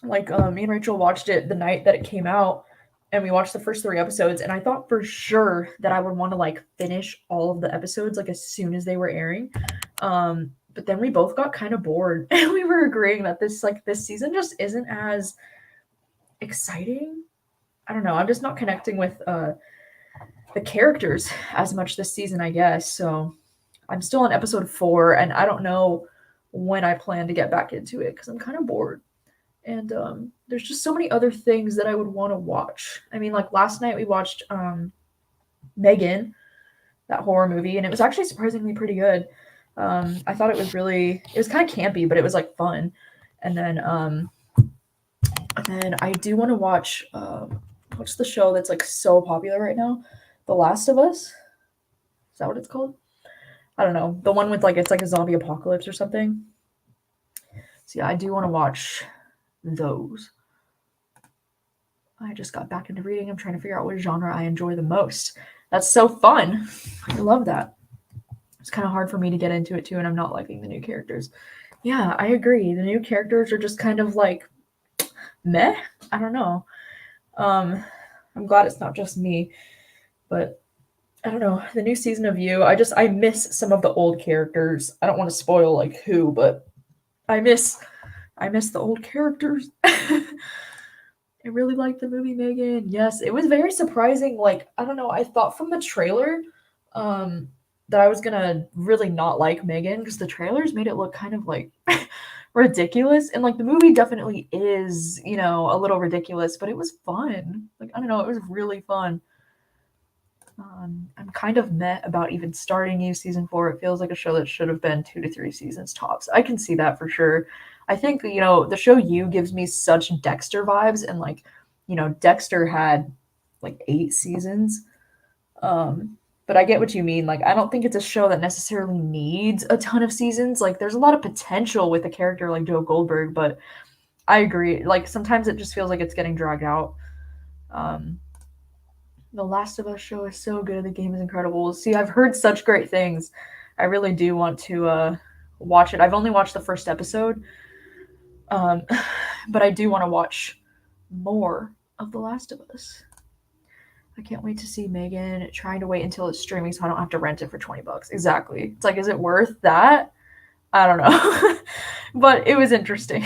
A: Like me and Rachel watched it the night that it came out, and we watched the first 3 episodes, and I thought for sure that I would want to like finish all of the episodes like as soon as they were airing. But then we both got kind of bored and we were agreeing that this season just isn't as exciting. I don't know. I'm just not connecting with the characters as much this season, I guess. So I'm still on episode 4 and I don't know when I plan to get back into it because I'm kind of bored. And there's just so many other things that I would want to watch. I mean, like last night we watched Megan, that horror movie, and it was actually surprisingly pretty good. I thought it was kind of campy, but it was like fun. And then I do want to watch what's the show that's like so popular right now? The Last of Us? Is that what it's called? I don't know. The one with like it's like a zombie apocalypse or something. So yeah, I do want to watch those. I just got back into reading. I'm trying to figure out what genre I enjoy the most. That's so fun. I love that. It's kind of hard for me to get into it too, and I'm not liking the new characters. Yeah, I agree. The new characters are just kind of like meh. I don't know. I'm glad it's not just me, but I don't know. The new season of You, I miss some of the old characters. I don't want to spoil like who, but I miss the old characters. I really liked the movie Megan. Yes, it was very surprising. Like, I don't know, I thought from the trailer that I was gonna really not like Megan because the trailers made it look kind of like ridiculous. And like the movie definitely is, a little ridiculous, but it was fun. Like, I don't know, it was really fun. I'm kind of meh about even starting You season 4. It feels like a show that should have been 2 to 3 seasons tops. I can see that for sure. I think, the show You gives me such Dexter vibes, and like, Dexter had like 8 seasons. But I get what you mean. Like, I don't think it's a show that necessarily needs a ton of seasons. Like, there's a lot of potential with a character like Joe Goldberg, but I agree. Like, sometimes it just feels like it's getting dragged out. The Last of Us show is so good. The game is incredible. See, I've heard such great things. I really do want to watch it. I've only watched the first episode, but I do want to watch more of The Last of Us. I can't wait to see Megan. Trying to wait until it's streaming so I don't have to rent it for $20. Exactly. It's like, is it worth that? I don't know. But it was interesting.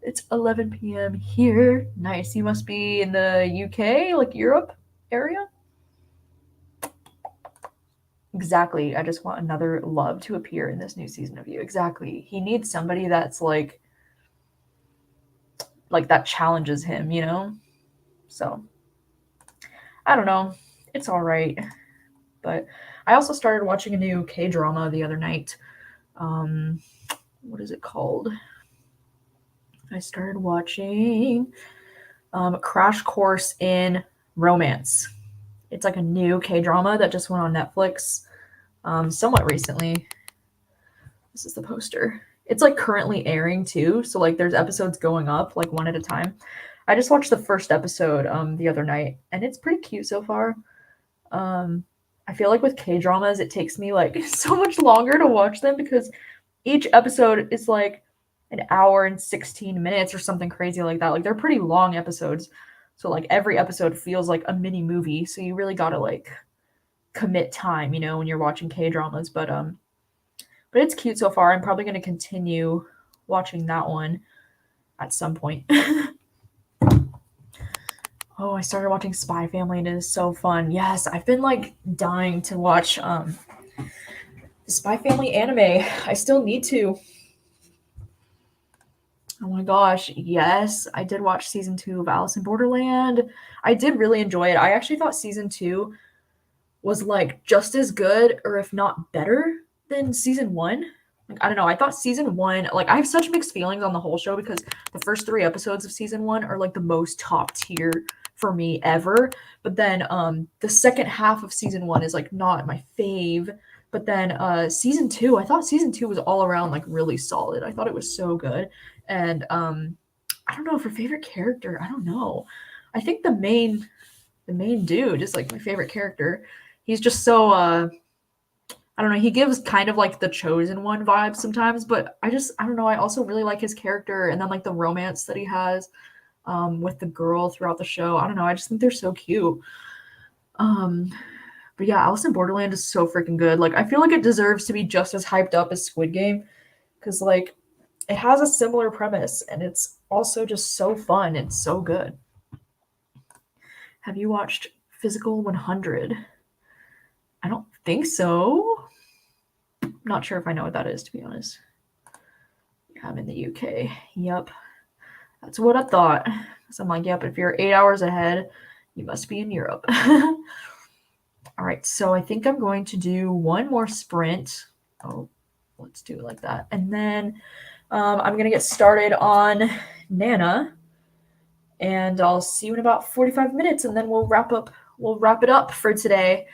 A: It's 11 p.m. here. Nice. You must be in the UK, like Europe area? Exactly. I just want another love to appear in this new season of You. Exactly. He needs somebody that's like that challenges him, So, I don't know. It's all right. But I also started watching a new K-drama the other night. What is it called? I started watching Crash Course in Romance. It's like a new K-drama that just went on Netflix somewhat recently. This is the poster. It's like currently airing too, so like there's episodes going up like one at a time. I just watched the first episode the other night, and it's pretty cute so far. I feel like with K-dramas, it takes me like so much longer to watch them because each episode is like an hour and 16 minutes or something crazy like that. Like they're pretty long episodes. So like every episode feels like a mini movie. So you really gotta like commit time, you know, when you're watching K-dramas. But it's cute so far. I'm probably gonna continue watching that one at some point. Oh, I started watching Spy Family and it is so fun. Yes, I've been like dying to watch the Spy Family anime. I still need to. Oh my gosh, yes, I did watch season 2 of Alice in Borderland. I did really enjoy it. I actually thought season 2 was like just as good or if not better than season 1. Like I don't know, I thought season 1, like I have such mixed feelings on the whole show because the first 3 episodes of season 1 are like the most top tier for me ever. But then the second half of season 1 is like not my fave. But then season 2, I thought season 2 was all around like really solid. I thought it was so good. And I don't know, for favorite character, I don't know. I think the main dude is like my favorite character. He's just so I don't know, he gives kind of like the chosen one vibe sometimes, but I don't know, I also really like his character and then like the romance that he has with the girl throughout the show. I don't know, I just think they're so cute. Um but yeah, Alice in Borderland is so freaking good. Like I feel like it deserves to be just as hyped up as Squid Game cuz like it has a similar premise and it's also just so fun and so good. Have you watched Physical 100? I don't think so. Not sure if I know what that is, to be honest. I'm in the UK. Yep. That's what I thought. So I'm like, yep, if you're 8 hours ahead, you must be in Europe. All right, so I think I'm going to do one more sprint. Oh, let's do it like that. And then I'm going to get started on Nana. And I'll see you in about 45 minutes, and then we'll wrap it up for today.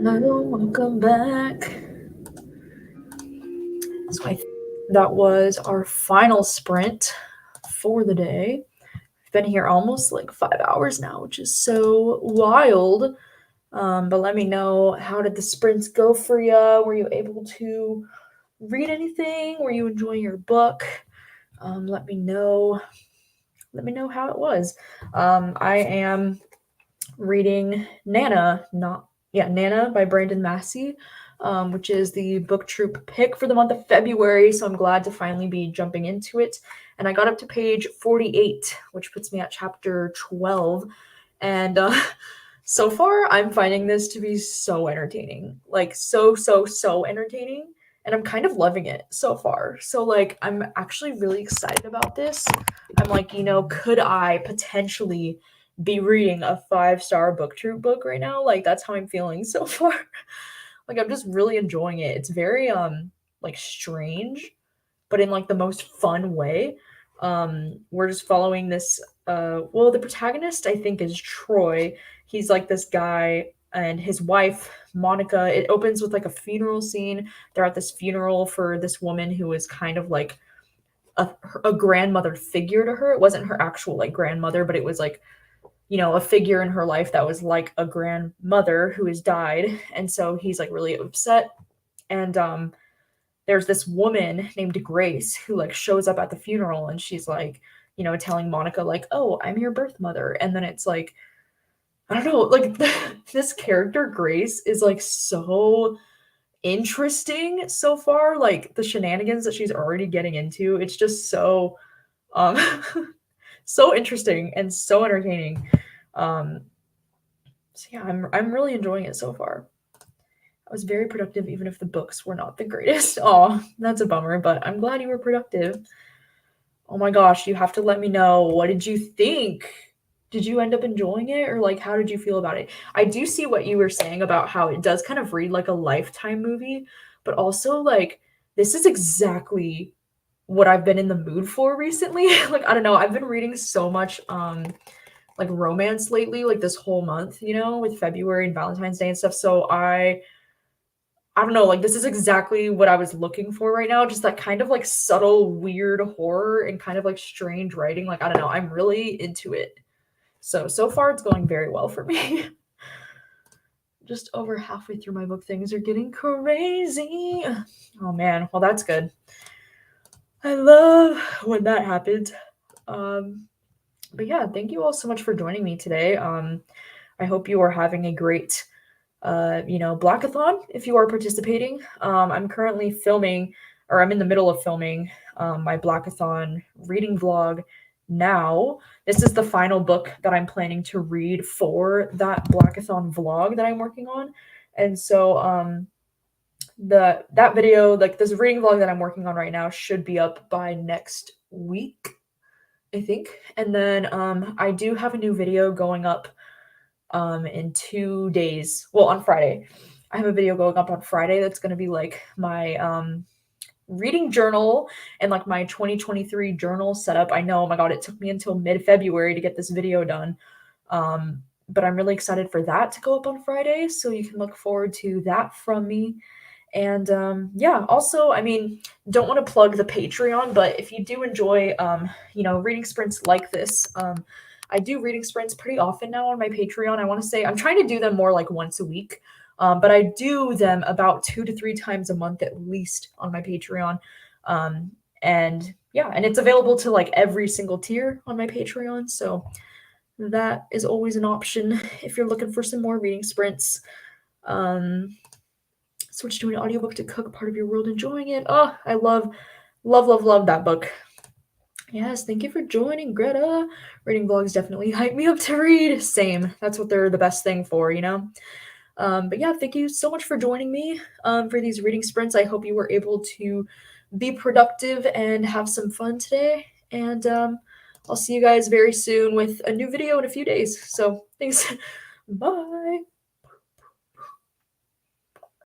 A: Hello, welcome back. So that was our final sprint for the day. I've been here almost like 5 hours now, which is so wild. But let me know, how did the sprints go for you? Were you able to read anything? Were you enjoying your book? Let me know. Let me know how it was. I am reading Nana by Brandon Massey, which is the book troop pick for the month of February. So I'm glad to finally be jumping into it. And I got up to page 48, which puts me at chapter 12. And so far, I'm finding this to be so entertaining. Like, so entertaining. And I'm kind of loving it so far. So, like, I'm actually really excited about this. I'm like, could I potentially be reading a 5-star book troop book right now? Like, that's how I'm feeling so far. Like, I'm just really enjoying it. It's very, like, strange, but in, like, the most fun way. We're just following this, the protagonist, I think, is Troy. He's, like, this guy and his wife, Monica. It opens with, like, a funeral scene. They're at this funeral for this woman who is kind of, like, a grandmother figure to her. It wasn't her actual, like, grandmother, but it was, like, a figure in her life that was like a grandmother who has died. And so he's like really upset. And there's this woman named Grace who like shows up at the funeral, and she's like, telling Monica like, "Oh, I'm your birth mother." And then it's like, I don't know, like this character Grace is like so interesting so far. Like the shenanigans that she's already getting into, it's just so so interesting and so entertaining. So yeah, I'm really enjoying it so far. I was very productive, even if the books were not the greatest. Oh, that's a bummer, but I'm glad you were productive. Oh my gosh, you have to let me know. What did you think? Did you end up enjoying it, or like how did you feel about it? I do see what you were saying about how it does kind of read like a Lifetime movie, but also like this is exactly what I've been in the mood for recently. Like I don't know, I've been reading so much like romance lately, like this whole month, with February and Valentine's Day and stuff. So I don't know, like this is exactly what I was looking for right now. Just that kind of like subtle, weird horror and kind of like strange writing. Like, I don't know, I'm really into it. So far it's going very well for me. Just over halfway through my book. Things are getting crazy. Oh man, well that's good. I love when that happens. But yeah, thank you all so much for joining me today. I hope you are having a great Blackathon if you are participating. I'm currently filming, or I'm in the middle of filming my Blackathon reading vlog now. This is the final book that I'm planning to read for that Blackathon vlog that I'm working on. And so that video, like this reading vlog that I'm working on right now, should be up by next week, I think. And then I do have a new video going up in 2 days. Well, on Friday. I have a video going up on Friday that's going to be like my reading journal and like my 2023 journal setup. I know, oh my god, it took me until mid-February to get this video done. But I'm really excited for that to go up on Friday, so you can look forward to that from me. And yeah, also, I mean, don't want to plug the Patreon, but if you do enjoy reading sprints like this, I do reading sprints pretty often now on my Patreon. I want to say I'm trying to do them more like once a week, but I do them about 2 to 3 times a month at least on my Patreon. And yeah, and it's available to like every single tier on my Patreon. So that is always an option if you're looking for some more reading sprints. Switch to an audiobook to cook part of your world, enjoying it. Oh, I love that book. Yes, thank you for joining, Greta. Reading vlogs definitely hype me up to read. Same. That's what they're the best thing for, But yeah, thank you so much for joining me for these reading sprints. I hope you were able to be productive and have some fun today. And I'll see you guys very soon with a new video in a few days. So thanks. Bye.